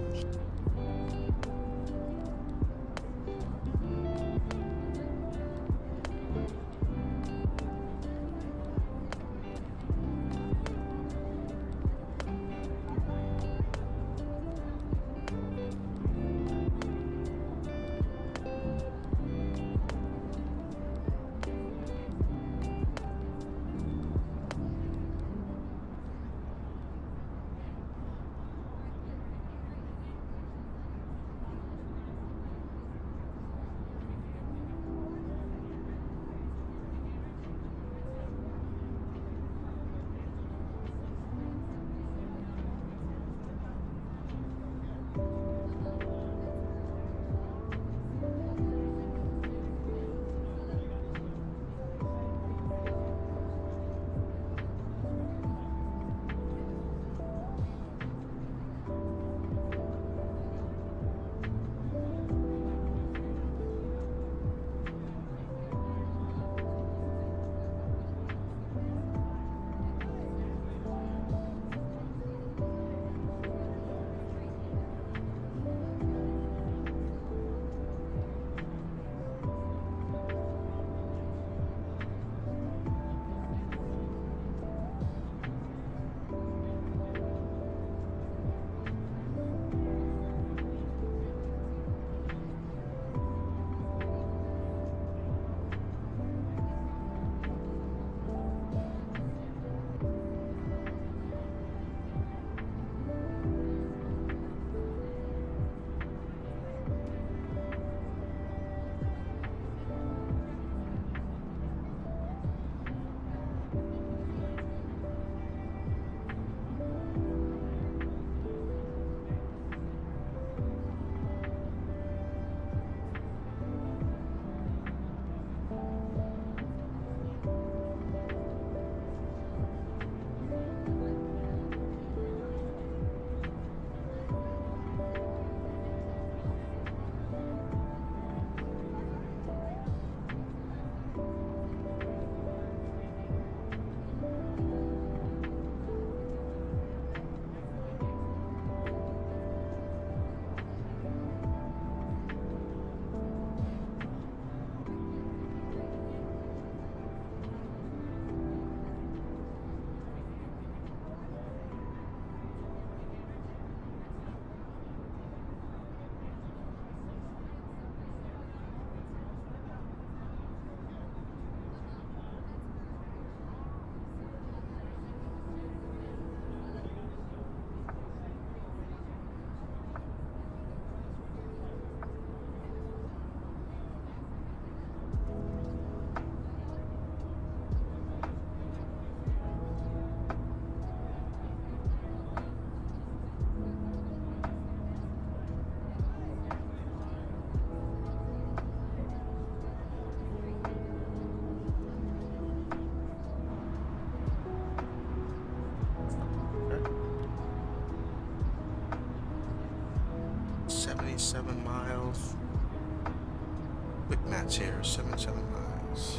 Quick match here, 77 miles.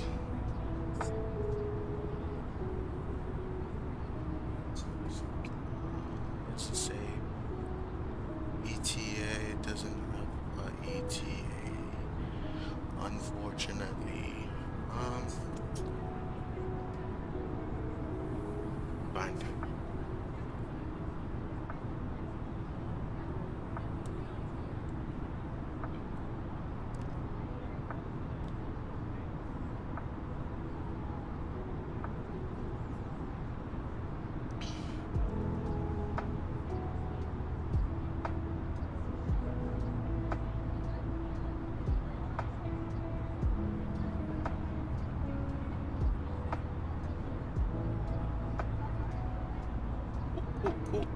Let's just say ETA doesn't have an ETA, unfortunately. Fine. Ooh.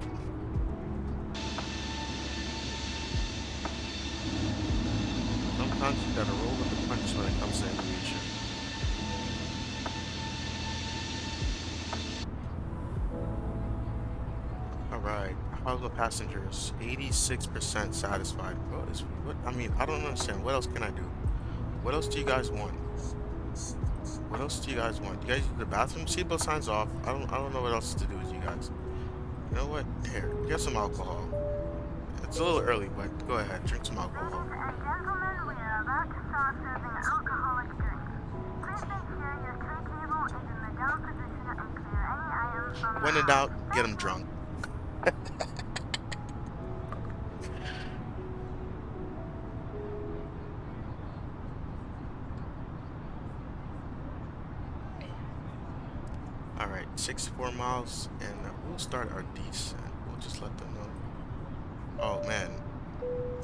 Sometimes you gotta roll with the punch when it comes to aviation. Alright, how's the passengers? 86% satisfied. What? I mean, I don't understand. What else can I do? What else do you guys want? What else do you guys want? You guys use the bathroom? Seatbelt signs off. I don't know what else to do with you guys. You know what? Here, get some alcohol. It's a little early, but go ahead, drink some alcohol. Ladies and gentlemen, we are about to start serving alcoholic drinks. Please make sure your tray table is in the down position and clear any items from the When in aisle. doubt, get them drunk. Alright, 64 miles, and we'll start our descent. We'll just let them know. Oh man,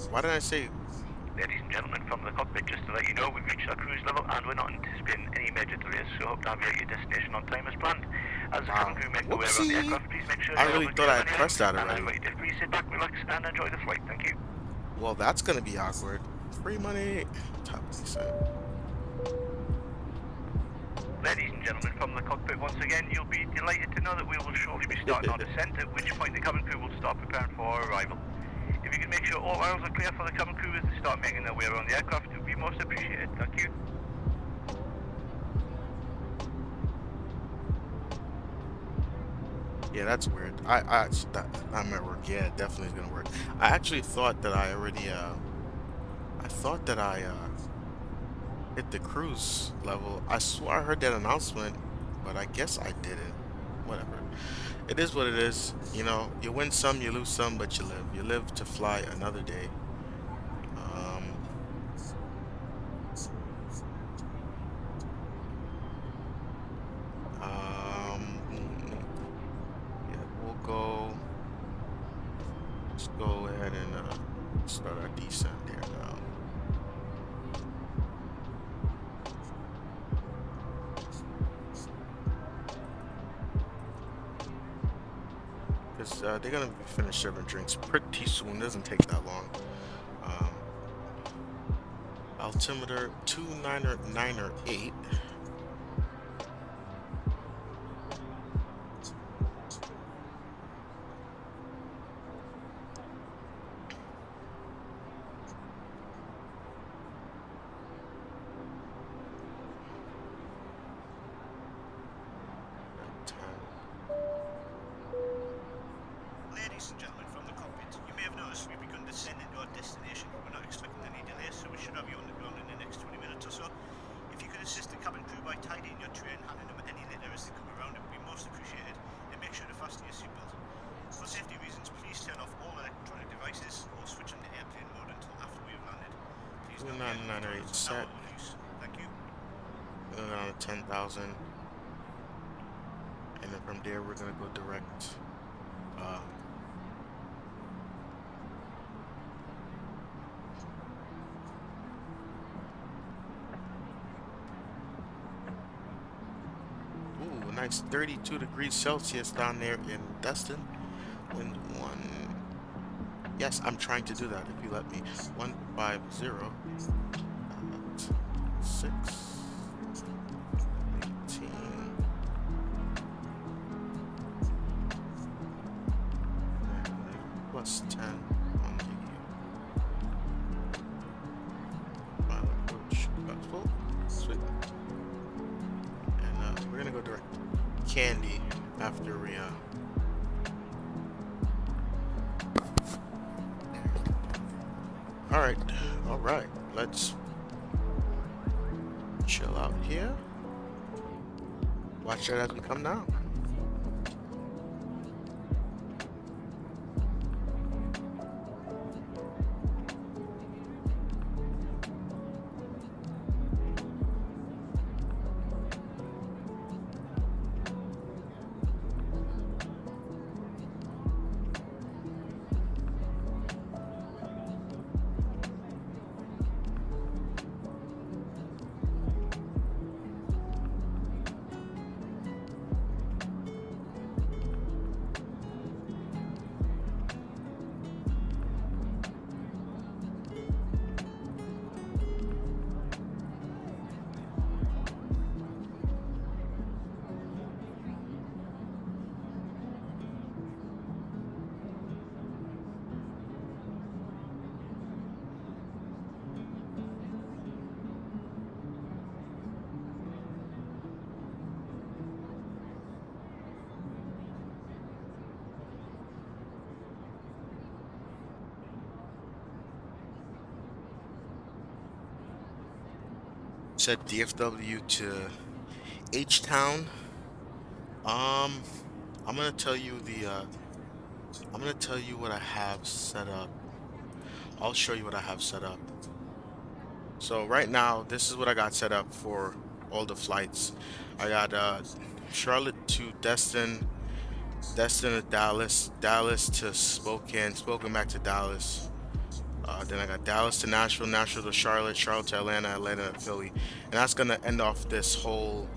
why did I say? Ladies and gentlemen, from the cockpit, just to let you know, we've reached our cruise level and we're not anticipating any major delays, so hope to have you at your destination on time as planned. As the cabin crew make their way around the aircraft, please make sure I really thought I had pressed that and already. please sit back, relax, and enjoy the flight. Thank you. Well, that's gonna be awkward. Free money. Top descent. Ladies and gentlemen, from the cockpit once again, you'll be delighted to know that we will shortly be starting our descent, at which point the cabin crew will start preparing for our arrival. If you can make sure all aisles are clear for the cabin crew as they start making their way around the aircraft, it would be most appreciated. Thank you. Yeah, that's weird. I'm at work. Yeah, it definitely is gonna work. I actually thought that I already hit the cruise level. I swore I heard that announcement, but I guess I didn't. Whatever. It is what it is. You know, you win some, you lose some, but you live. You live to fly another day. Yeah, we'll go. Let's go ahead and start our descent here now. Because they're gonna be finished serving drinks pretty soon. It doesn't take that long. Altimeter 29908. Ladies and gentlemen, from the cockpit, you may have noticed we've begun descending to our destination. We're not expecting any delays, so we should have you on the ground in the next 20 minutes or so. If you could assist the cabin crew by tidying your tray and handing them any litter as they come around, it would be most appreciated. And make sure to fasten your seatbelt. For safety reasons, please turn off all electronic devices or switch on the airplane mode until after we have landed. Please note the aircraft 29908 is set. now over use. Thank you. Going on to 10,000. And then from there, we're gonna go direct. Ooh, nice 32 degrees Celsius down there in Destin. Wind 1. Yes, I'm trying to do that if you let me. 150. 6. 18. Plus 10 on the final approach. That's full. Sweet. And we're gonna go direct Candy after we all right. Let's chill out here. Watch that as we come down. said DFW to H-Town. Um, I'm gonna tell you I'm gonna tell you what I have set up. I'll show you what I have set up. So right now, this is what I got set up for all the flights. I got Charlotte to Destin, Destin to Dallas, Dallas to Spokane, Spokane back to Dallas. Then I got Dallas to Nashville, Nashville to Charlotte, Charlotte to Atlanta, Atlanta to Philly, and that's gonna end off this whole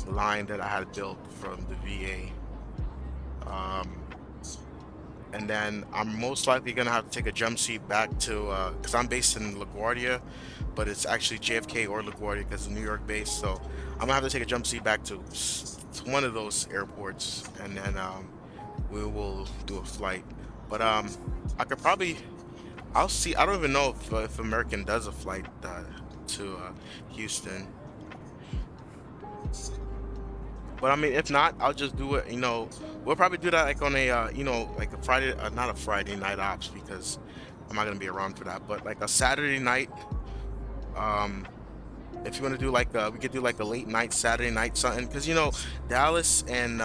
line that I had built from the VA. And then I'm most likely gonna have to take a jump seat back to because I'm based in LaGuardia, but it's actually JFK or LaGuardia because it's New York based. So I'm gonna have to take a jump seat back to one of those airports, and then we will do a flight. But I could probably I'll see. I don't even know if American does a flight to Houston. But I mean, if not, I'll just do it. You know, we'll probably do that like on a, you know, like a Friday, not a Friday night ops because I'm not gonna be around for that. But like a Saturday night, if you want to do like we could do like a late night Saturday night something because you know Dallas and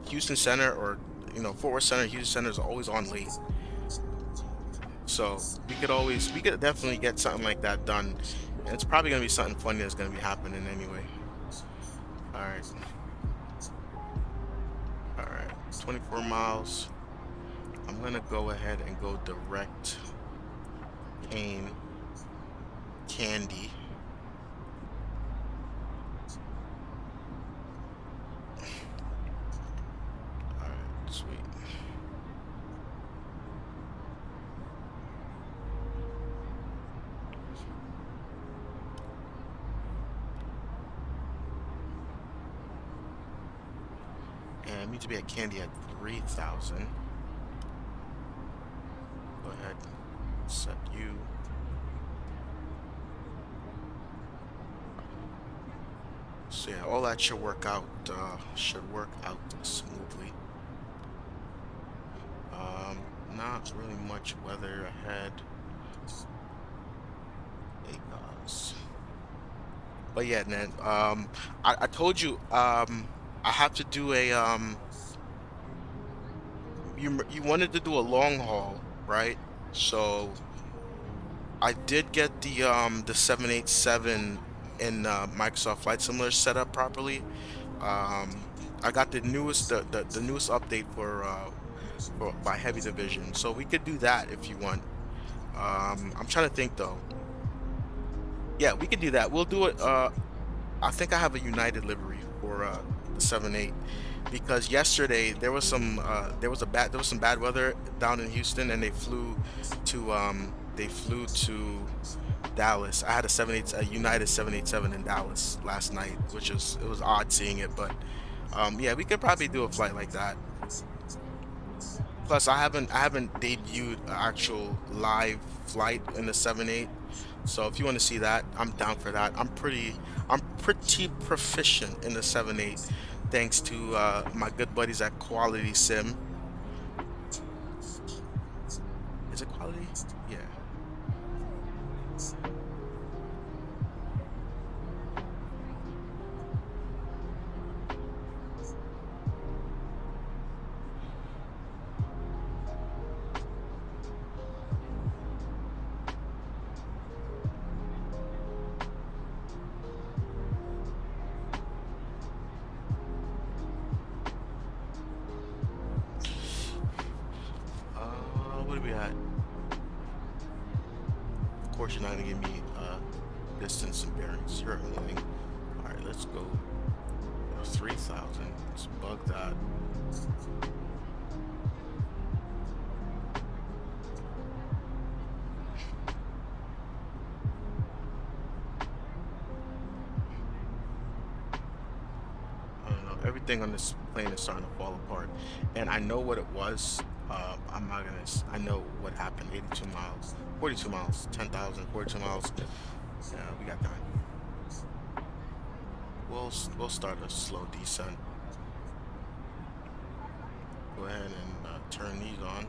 Houston Center or you know Fort Worth Center, Houston Center is always on late. So we could definitely get something like that done. And it's probably gonna be something funny that's gonna be happening anyway. All right. All right, 24 miles. I'm gonna go ahead and go direct Cane Candy. All right, sweet. And I need to be at Candy at 3,000. Go ahead, set you. So yeah, all that should work out smoothly. Not really much weather ahead. Hey guys. But yeah, man. I told you I have to do a you wanted to do a long haul, right? So I did get the 787 in Microsoft Flight Simulator set up properly. I got the newest the newest update for by Heavy Division, so we could do that if you want. I'm trying to think though. Yeah, we could do that. We'll do it. I think I have a United livery for the 7.8 because yesterday there was some bad weather down in Houston and they flew to Dallas. I had a United 787 in Dallas last night, which was it was odd seeing it, but yeah, we could probably do a flight like that. Plus, I haven't debuted an actual live flight in the 7.8, so if you want to see that, I'm down for that. I'm pretty proficient in the 7.8, thanks to my good buddies at Quality Sim. Is it Quality? Yeah. What are we at? Of course, you're not gonna give me distance and bearings. You're annoying. All right, let's go 3,000. Let's bug that. I don't know. Everything on this plane is starting to fall apart, and I know what it was. I'm not gonna. I know what happened. 82 miles, 42 miles, 10,000, 42 miles. Yeah, we got time. We'll start a slow descent. Go ahead and turn these on.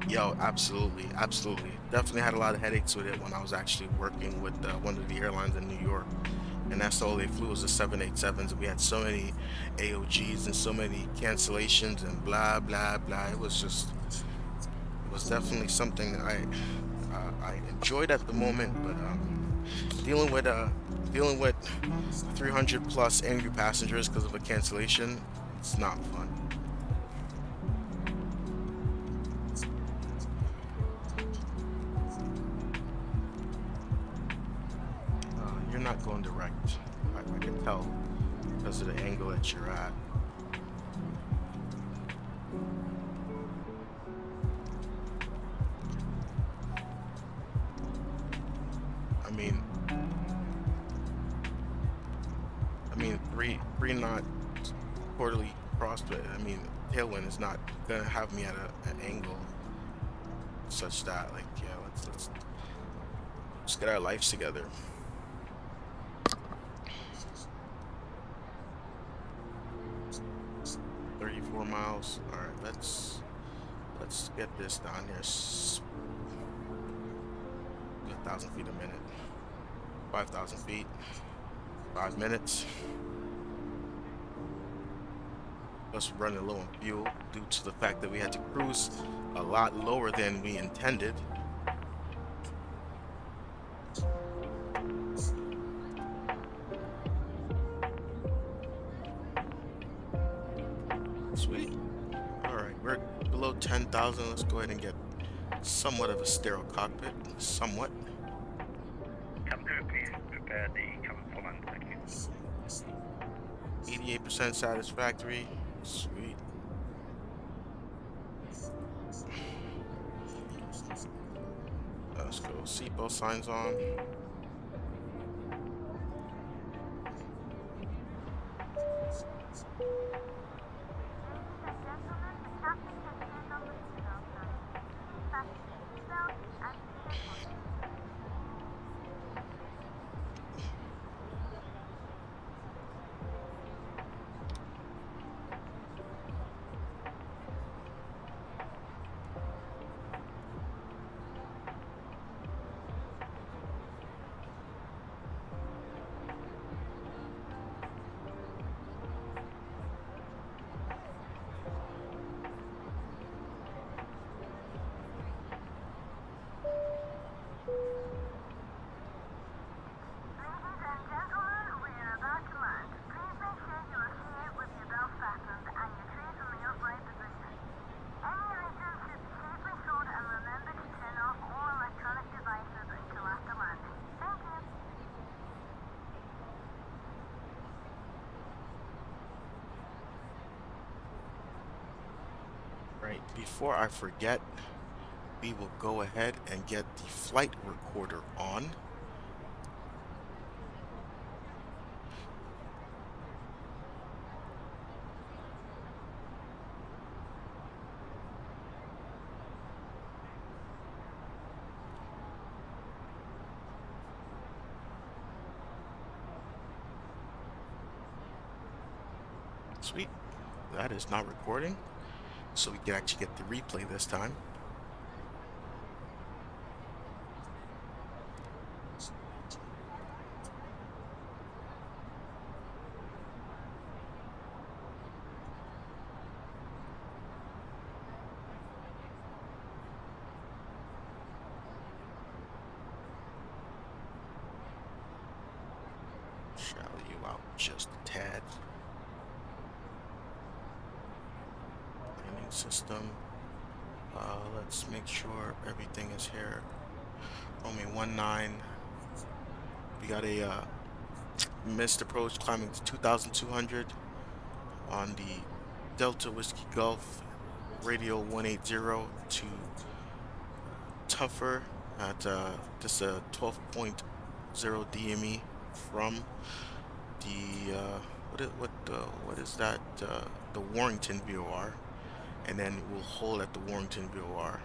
Yo, absolutely, absolutely. Definitely had a lot of headaches with it when I was actually working with one of the airlines in New York. And that's all they flew was the 787s. We had so many AOGs and so many cancellations and blah blah blah. It was definitely something that I enjoyed at the moment, but dealing with uh dealing with 300 plus angry passengers because of a cancellation, it's not fun. You're not going direct. I can tell because of the angle that you're at. I mean, three knot quarterly cross. I mean, tailwind is not gonna have me at an angle such that, like, yeah, let's get our lives together. 34 miles. All right, let's get this down here. 1,000 feet a minute. 5,000 feet. 5 minutes. Us running low on fuel due to the fact that we had to cruise a lot lower than we intended. Sweet. All right, we're below 10,000. Let's go ahead and get somewhat of a sterile cockpit. Somewhat. Cabin crew, please prepare the cabin for land. Thank you. 88% satisfactory. Sweet. Let's go. Seatbelt signs on. Right, before I forget, we will go ahead and get the flight recorder on. Sweet, that is not recording. So we can actually get the replay this time. Shallow you out just a tad. System. Let's make sure everything is here. Only 19. We got a missed approach climbing to 2,200 on the Delta Whiskey Gulf radio 180 to Tougher at just a 12.0 DME from the what is that, the Warrington VOR. And then we'll hold at the Warrington VOR.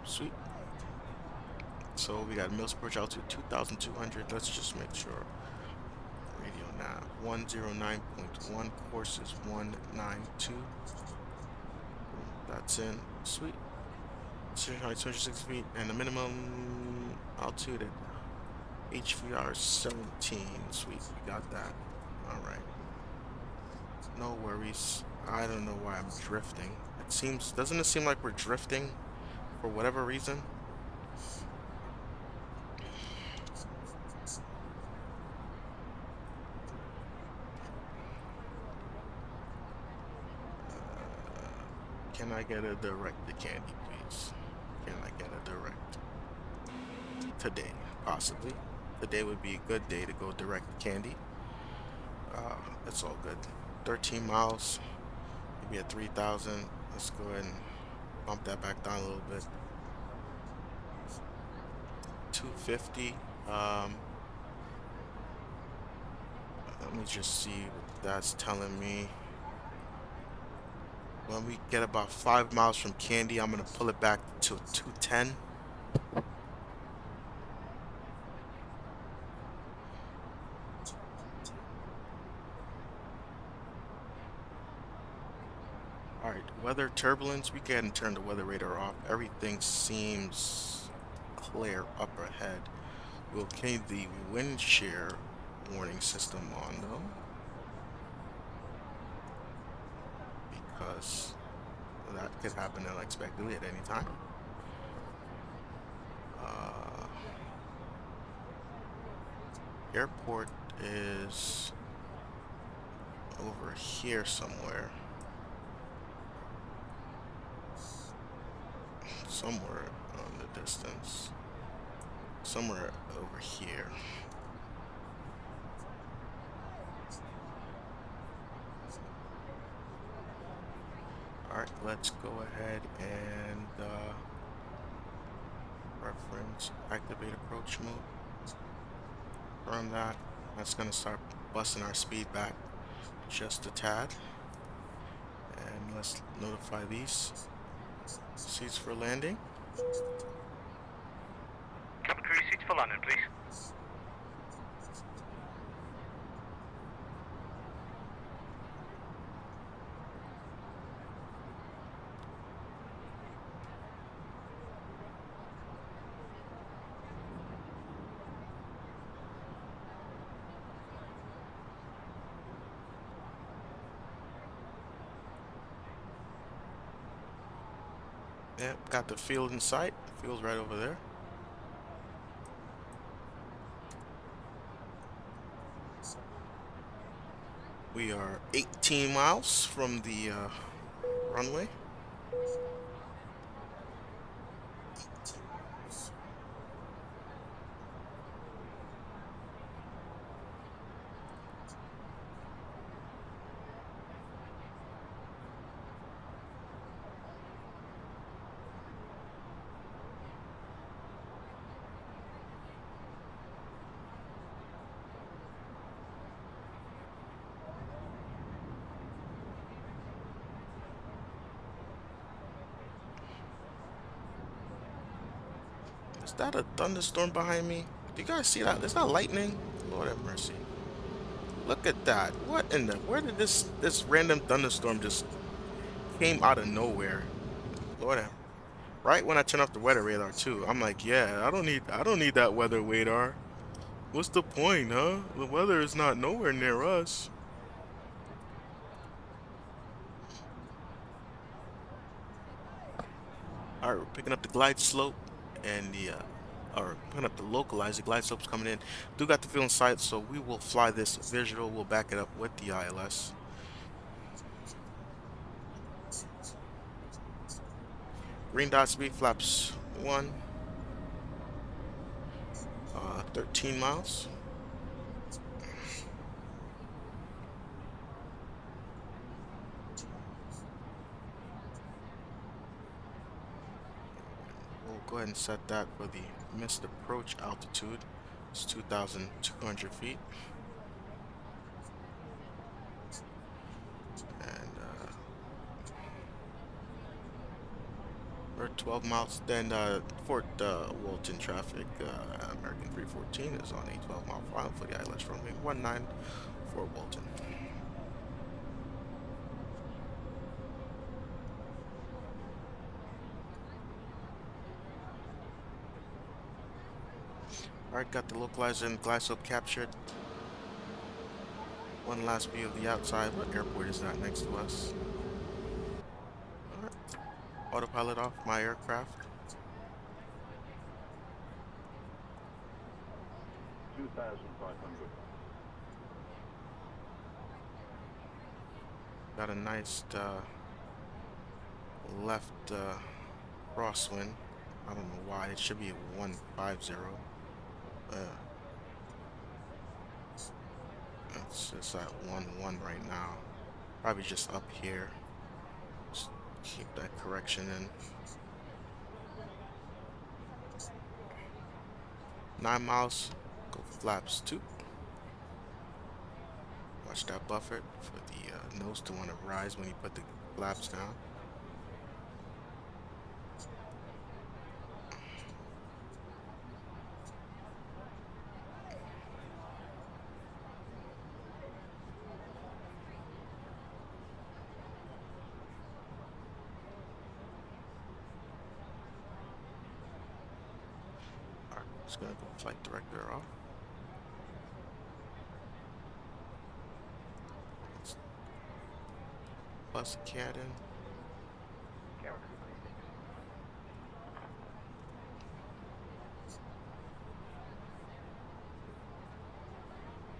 Sweet. So we got Mills approach altitude 2,200. Let's just make sure. Radio nav 109.1, course is 192. That's in. Sweet. 260 feet, and the minimum altitude at HVR 17. Sweet, we got that. Alright. No worries. I don't know why I'm drifting. Doesn't it seem like we're drifting for whatever reason? Can I get a direct to Candy, please? Can I get a direct? Today, possibly. Today would be a good day to go direct to Candy. It's all good. 13 miles. Maybe at 3,000. Let's go ahead and bump that back down a little bit. 250. Let me just see what that's telling me. When we get about 5 miles from Candy, I'm gonna pull it back to 210. Alright, weather turbulence. We can turn the weather radar off. Everything seems clear up ahead. We'll keep the wind shear warning system on though, because that could happen unexpectedly at any time. Airport is over here somewhere. Somewhere on the distance. Somewhere over here. Alright, let's go ahead and reference activate approach mode. Run that. That's gonna start busting our speed back just a tad. And let's notify these seats for landing. Cabin crew, seats for landing, please. Yep, got the field in sight. The field's right over there. We are 18 miles from the runway. Is that a thunderstorm behind me? Do you guys see that? Is that lightning? Lord have mercy. Look at that. What in the... Where did this random thunderstorm just came out of nowhere? Lord have... Right when I turn off the weather radar too. I'm like, yeah, I don't need that weather radar. What's the point, huh? The weather is not nowhere near us. Alright, we're picking up the glide slope and or picking up the localized. The glide slope's coming in. Do got the field in sight, so we will fly this visual. We'll back it up with the ILS. Green dot speed flaps 1. 13 miles. We'll go ahead and set that for the missed approach altitude. It's 2,200 feet. And we're 12 miles. Then Fort Walton traffic, American 314 is on a 12-mile file for the ILS runway 19 for Walton. Alright, got the localizer and glide slope captured. One last view of the outside. What airport is that next to us? Alright. Autopilot off my aircraft. 2,500. Got a nice left crosswind. I don't know why. It should be a 150. It's at 1-1 right now. Probably just up here. Just keep that correction in. 9 miles. Go flaps 2. Watch that buffer for the nose to want to rise when you put the flaps down. Alright, just gonna go flight director off. Plus cannon.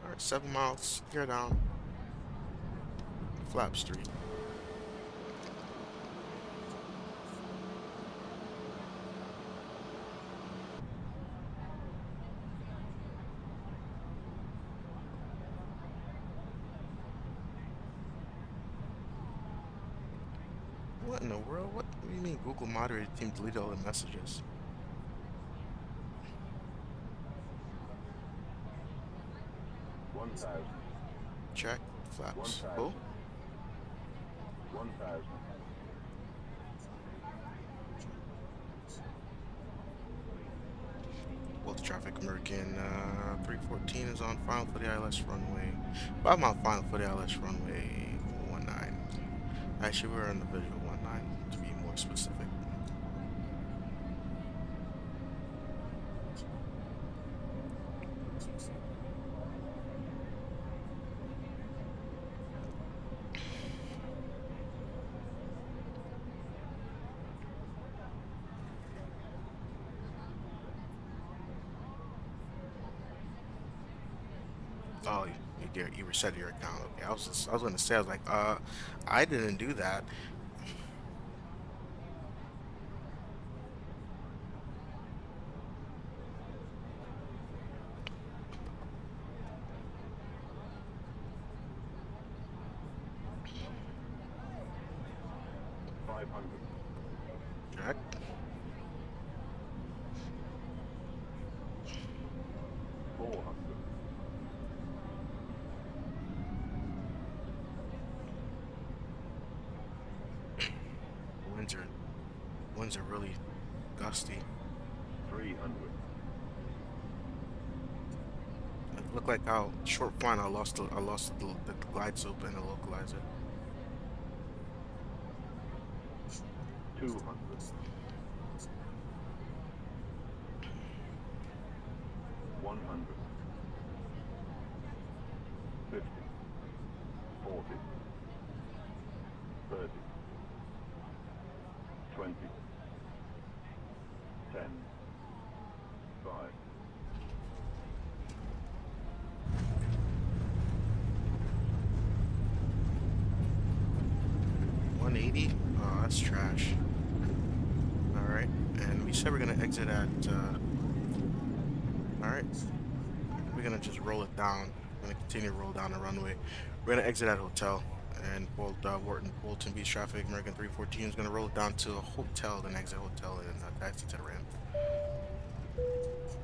Alright, 7 miles, gear down. Flap Street. What in the world? What do you mean Google moderated team deleted all the messages? $1,000. Check. Flaps. 1,000. Full. 1,000. Both traffic American 314 is on final for the ILS runway. 5 mile final for the ILS runway 19. Actually, we're on the visual 19 to be more specific. Oh, you reset your account. Okay, I was gonna say, I was like, I didn't do that. Check. Winds are really gusty. 300. It looked like how short flying I lost the glide slope and the localizer. 200. 100. 50. 40. 30. 20. 10. 5. 180? Oh, that's trash. Alright, and we said we're gonna exit at, alright. We're gonna just roll it down. We're gonna continue to roll down the runway. We're gonna exit at hotel. And Walton Beach traffic, American 314 is gonna roll it down to a hotel, then exit hotel, and taxi to the ramp. Ladies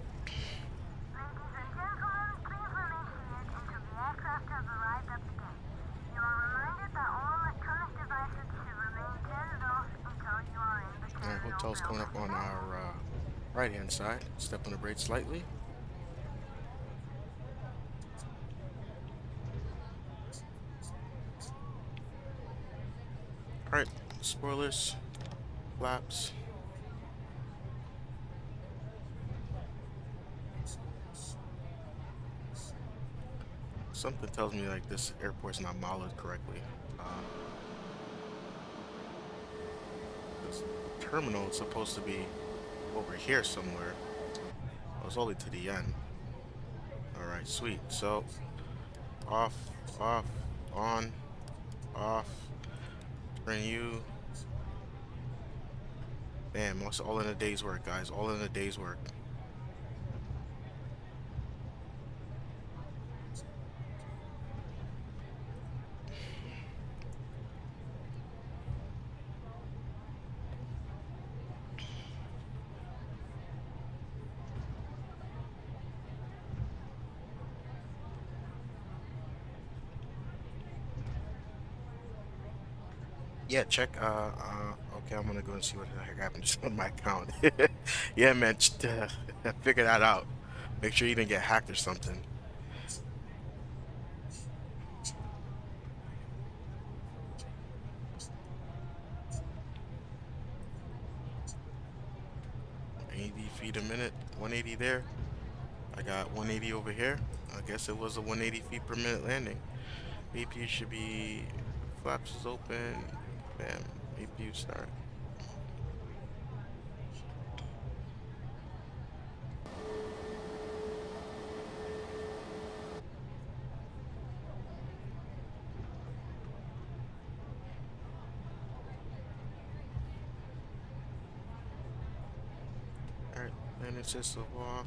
and gentlemen, please remain seated until the aircraft has arrived at the gate. You are reminded that all electronic devices should remain turned off until you are in the Alright, terminal hotel's coming up on our right hand side. Step on the brake slightly. Alright, spoilers, flaps. Something tells me like this airport's not modeled correctly. This terminal is supposed to be over here somewhere. Oh, it's only to the end. Alright, sweet. So, off, off, on, off, turn you. Bam, it's all in a day's work, guys. All in a day's work. Yeah, check. Okay, I'm gonna go and see what the heck happened on my account. Yeah, man, figure that out. Make sure you didn't get hacked or something. Feet a minute, 180 there. I got 180 over here. I guess it was a 180 feet per minute landing. APU should be, flaps is open. Bam, APU start. Alright, landing system off.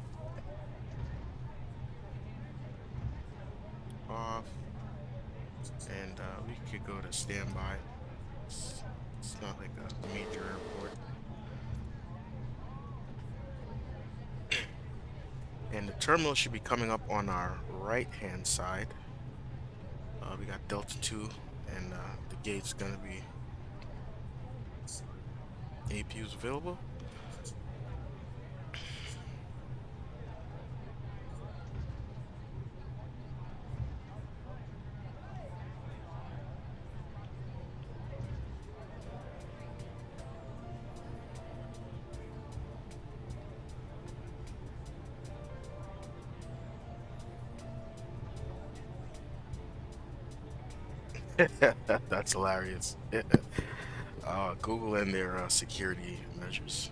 Off. And we could go to standby. It's not like a major airport. And the terminal should be coming up on our right hand side. We got Delta 2 and the gate's gonna be APUs available. That's hilarious. Google and their security measures.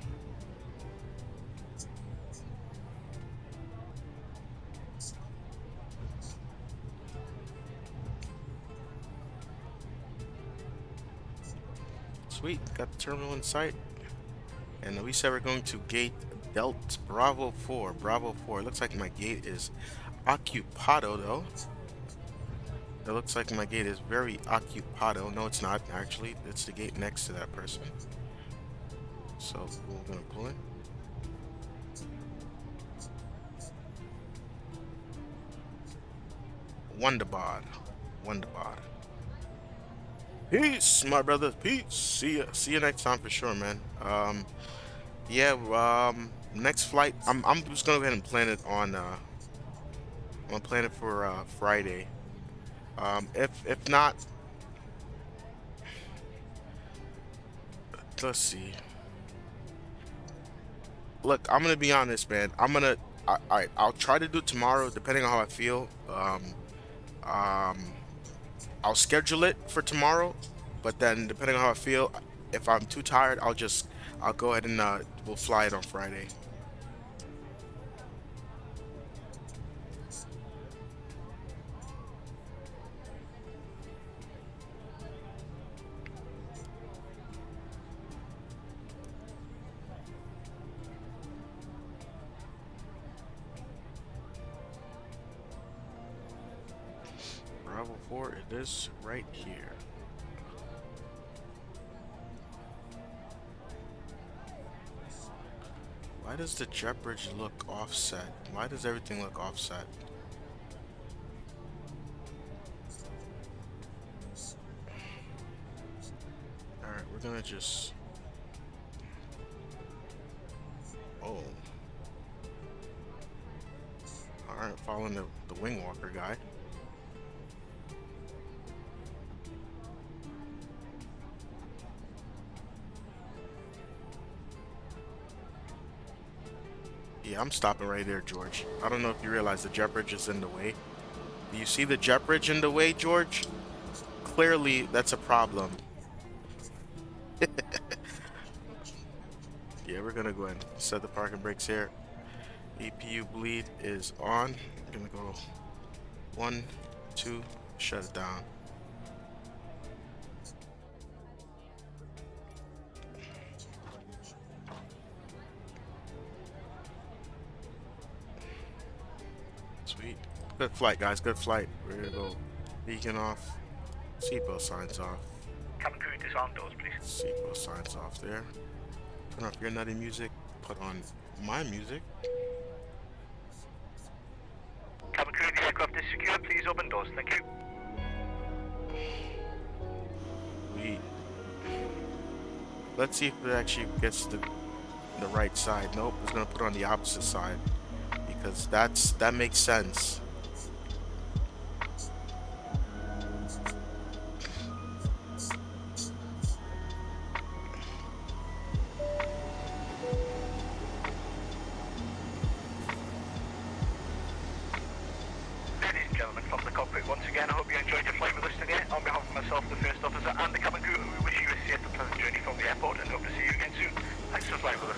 Sweet, got the terminal in sight. And we said we're going to gate Delta Bravo 4. Bravo 4. Looks like my gate is occupado though. It looks like my gate is very occupado. No, it's not actually. It's the gate next to that person. So we're gonna pull in. Wonderbod. Wonderbod. Peace, my brother. Peace. See you next time for sure, man. Yeah, next flight I'm just gonna go ahead and plan it on I'm gonna plan it for Friday. If not, let's see. Look, I'm gonna be honest, man. Alright, I'll try to do it tomorrow, depending on how I feel. I'll schedule it for tomorrow, but then depending on how I feel, if I'm too tired, I'll go ahead and we'll fly it on Friday. Bravo 4, it is right here. Why does the jet bridge look offset? Why does everything look offset? Alright, we're gonna just... Oh. Alright, following the wing walker guy. Yeah, I'm stopping right there, George. I don't know if you realize the jet bridge is in the way. Do you see the jet bridge in the way, George? Clearly, that's a problem. Yeah, we're gonna go ahead and set the parking brakes here. EPU bleed is on. Gonna go 1, 2, shut it down. Sweet. Good flight, guys. Good flight. We're gonna go beacon off. Seatbelt signs off. Cabin crew, disarm doors, please. Seatbelt signs off there. Turn off your nutty music. Put on my music. Cabin crew, the aircraft is secure. Please open doors. Thank you. Let's see if it actually gets the right side. Nope, it's gonna put it on the opposite side because that makes sense. Ladies and gentlemen, from the cockpit, once again, I hope you enjoyed your flight with us today. On behalf of myself, the first officer, and the cabin crew, we wish you a safe and pleasant journey from the airport and hope to see you again soon. Thanks for flying with us.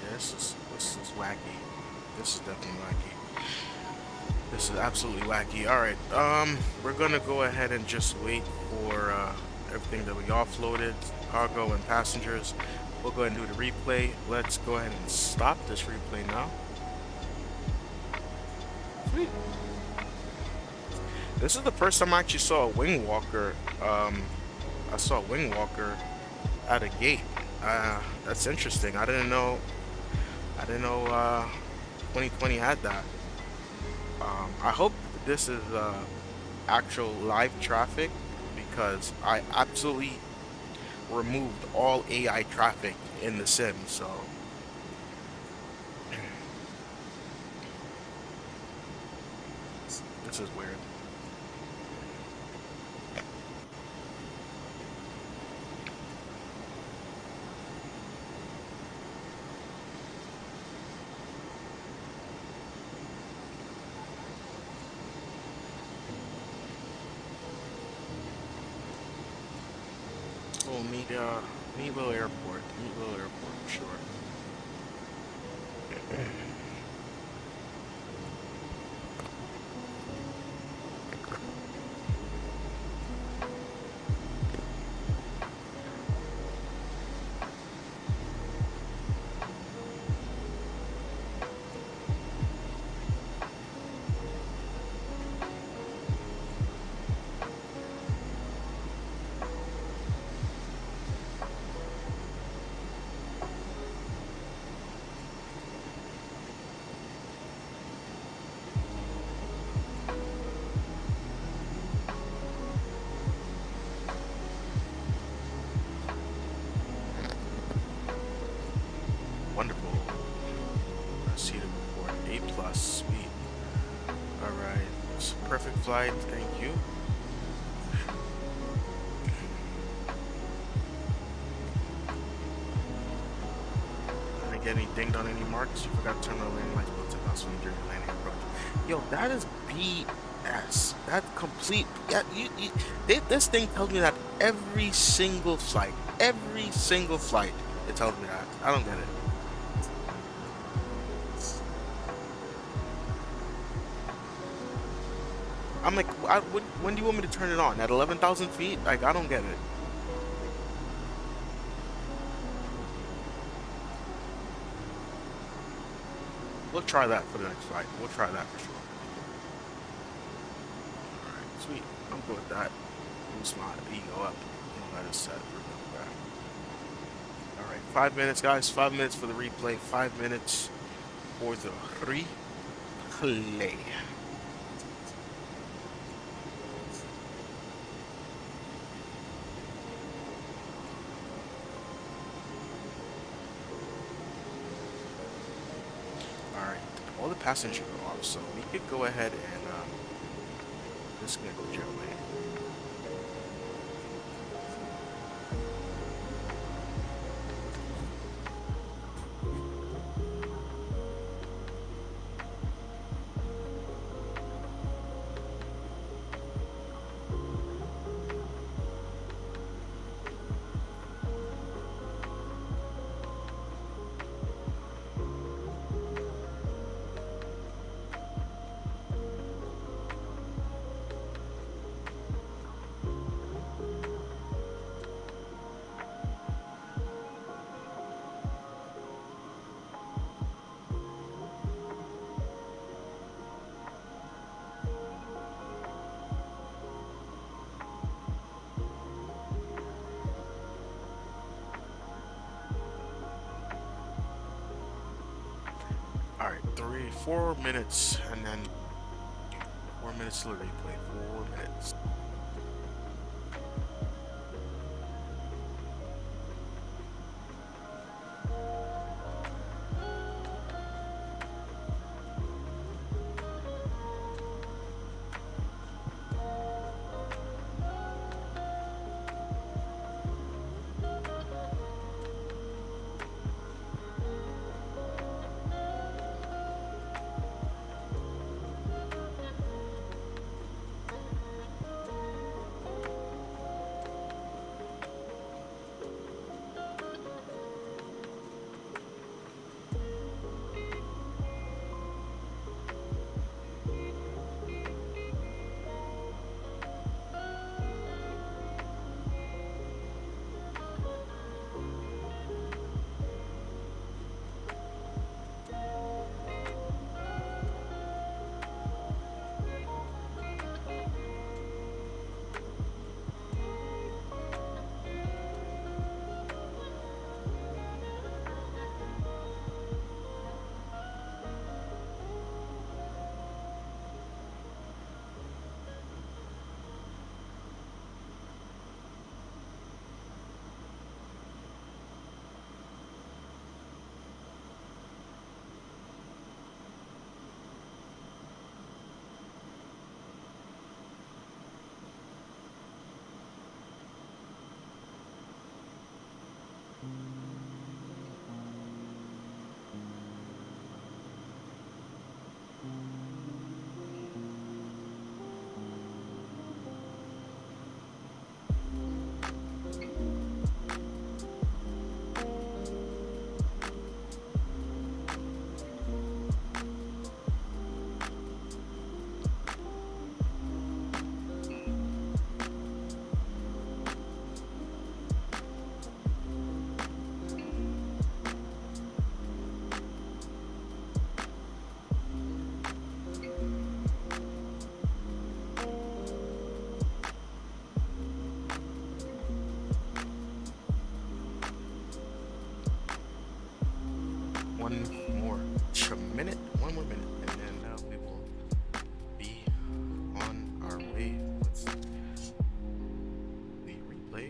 Yeah, this is wacky. This is definitely wacky. This is absolutely wacky. All right, we're gonna go ahead and just wait for everything that we offloaded, cargo and passengers. We'll go ahead and do the replay. Let's go ahead and stop this replay now. Sweet. This is the first time I actually saw a wing walker. I saw a wing walker at a gate. That's interesting. I didn't know 2020 had that. I hope this is actual live traffic because I absolutely removed all AI traffic in the sim, so this is weird. Oh, Meadville Airport. Meadville Airport, for sure. Wonderful. Let's see the report. A+, sweet. Alright. It's a perfect flight, thank you. Didn't get any dinged on any marks. You forgot to turn on landing lights below 10,000 feet during landing approach. Yo, that is BS. That complete. Yeah, this thing tells me that every single flight. Every single flight. It tells me that. I don't get it. I'm like, when do you want me to turn it on? At 11,000 feet? Like, I don't get it. We'll try that for the next flight. We'll try that for sure. Alright, sweet. I'm good with that. Boost my ego up. That is set. We're good with that. Alright, 5 minutes, guys. 5 minutes for the replay. 5 minutes for the replay. All the passengers are off, so we could go ahead and this is gonna go jet way. Alright, 4 minutes, and then 4 minutes till the replay. 4 minutes. One more minute, and then we will be on our way with the replay.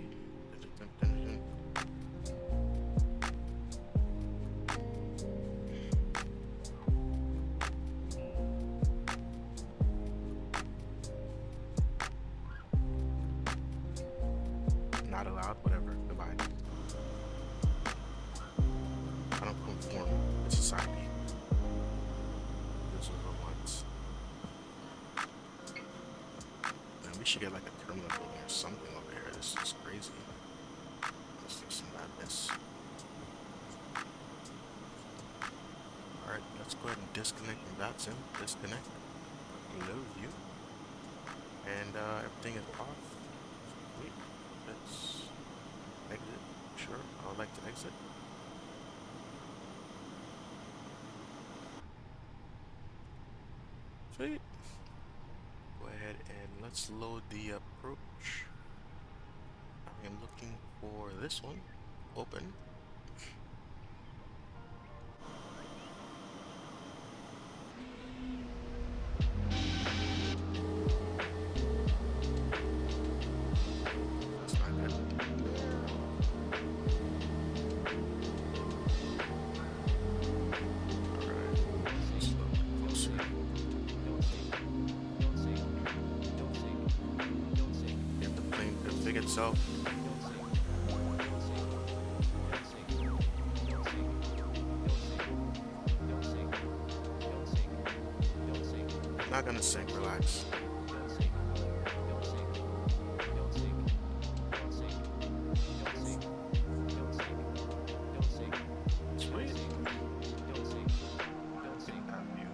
Not allowed, whatever, goodbye. I don't conform with society. Man, we should get like a terminal building or something over here. This is crazy. Let's do some madness. Alright, let's go ahead and disconnect from Vatsim. Disconnect. Load you. And everything is off. Wait, let's exit. Sure, I would like to exit. Sweet. Go ahead and let's load the approach. I am looking for this one. Open. That's not good. Alright, let's look closer. Get the plane config itself. Not gonna sink, relax. Sweet. That view.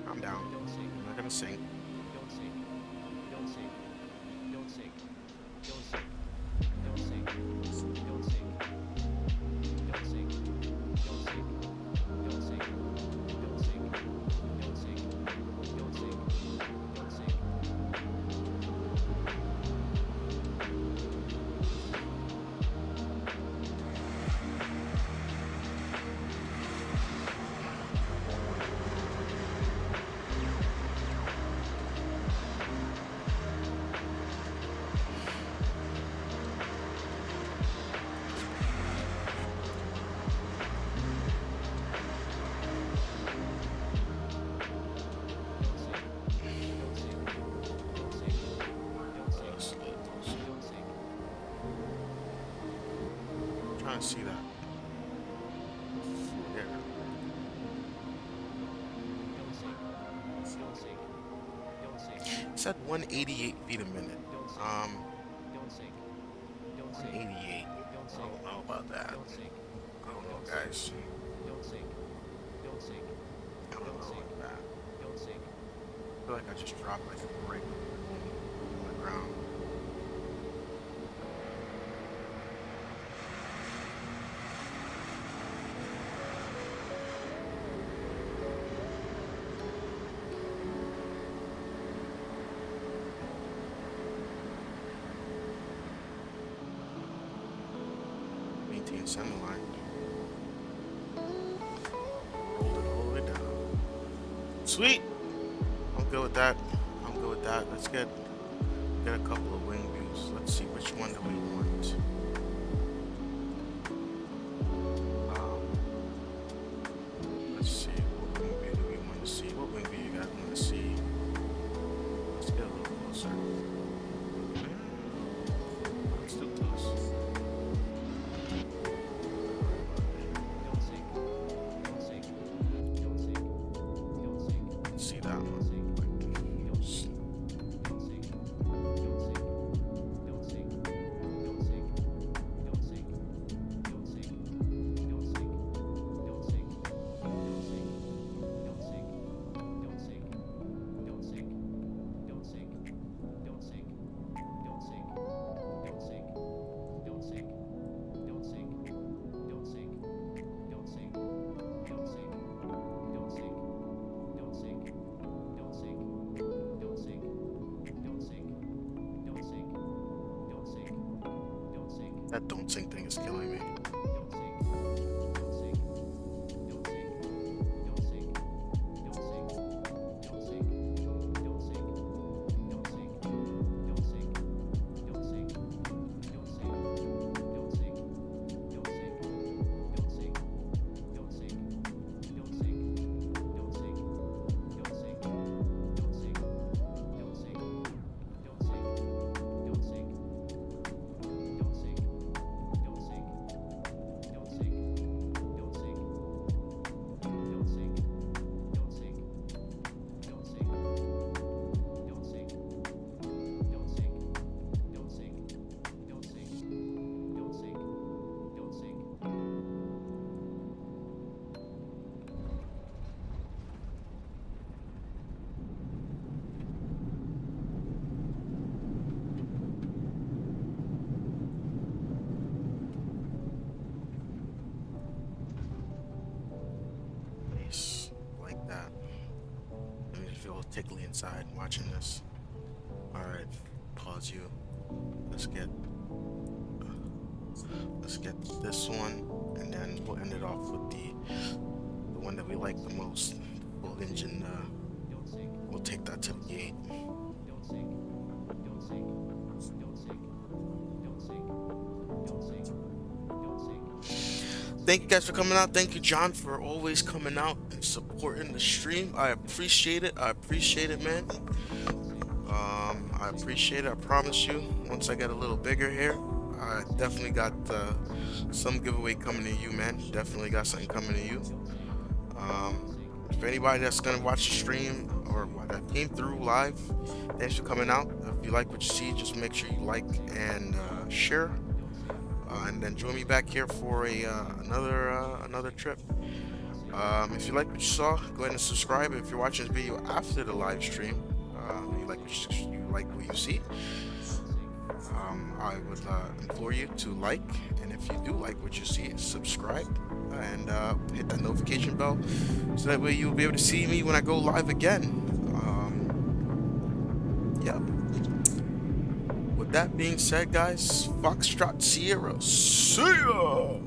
I'm down. I'm not gonna sink. trying to see that. There. It's at 188 feet a minute. 188. I don't know about that. I don't know, guys. I don't know about that. I feel like I just dropped like a brick on the ground. Maintain center line. Rolled it all the way down. Sweet! I'm good with that. I'm good with that. Let's get a couple of wing views. Let's see which one do we want. Let's see, what wing view do we want to see? What wing view you guys want to see? Let's get a little closer. Let's do this. Let's see that one. That don't sink thing is killing me. Like that. Let me just feel tickly inside watching this. Alright, pause you. Let's get this one, and then we'll end it off with the one that we like the most. Full engine. We'll take that to the gate. Thank you guys for coming out. Thank you, John, for always coming out and supporting the stream. I appreciate it. I appreciate it, man. I appreciate it. I promise you, once I get a little bigger here, I definitely got some giveaway coming to you, man. Definitely got something coming to you. For anybody that's gonna watch the stream or that came through live, thanks for coming out. If you like what you see, just make sure you like and share. And then join me back here for another trip. If you like what you saw, go ahead and subscribe. If you're watching this video after the live stream, you like what you see, I would implore you to like, and if you do like what you see, subscribe and hit that notification bell, so that way you'll be able to see me when I go live again. Yeah. With that being said, guys, Foxtrot Sierra, see ya!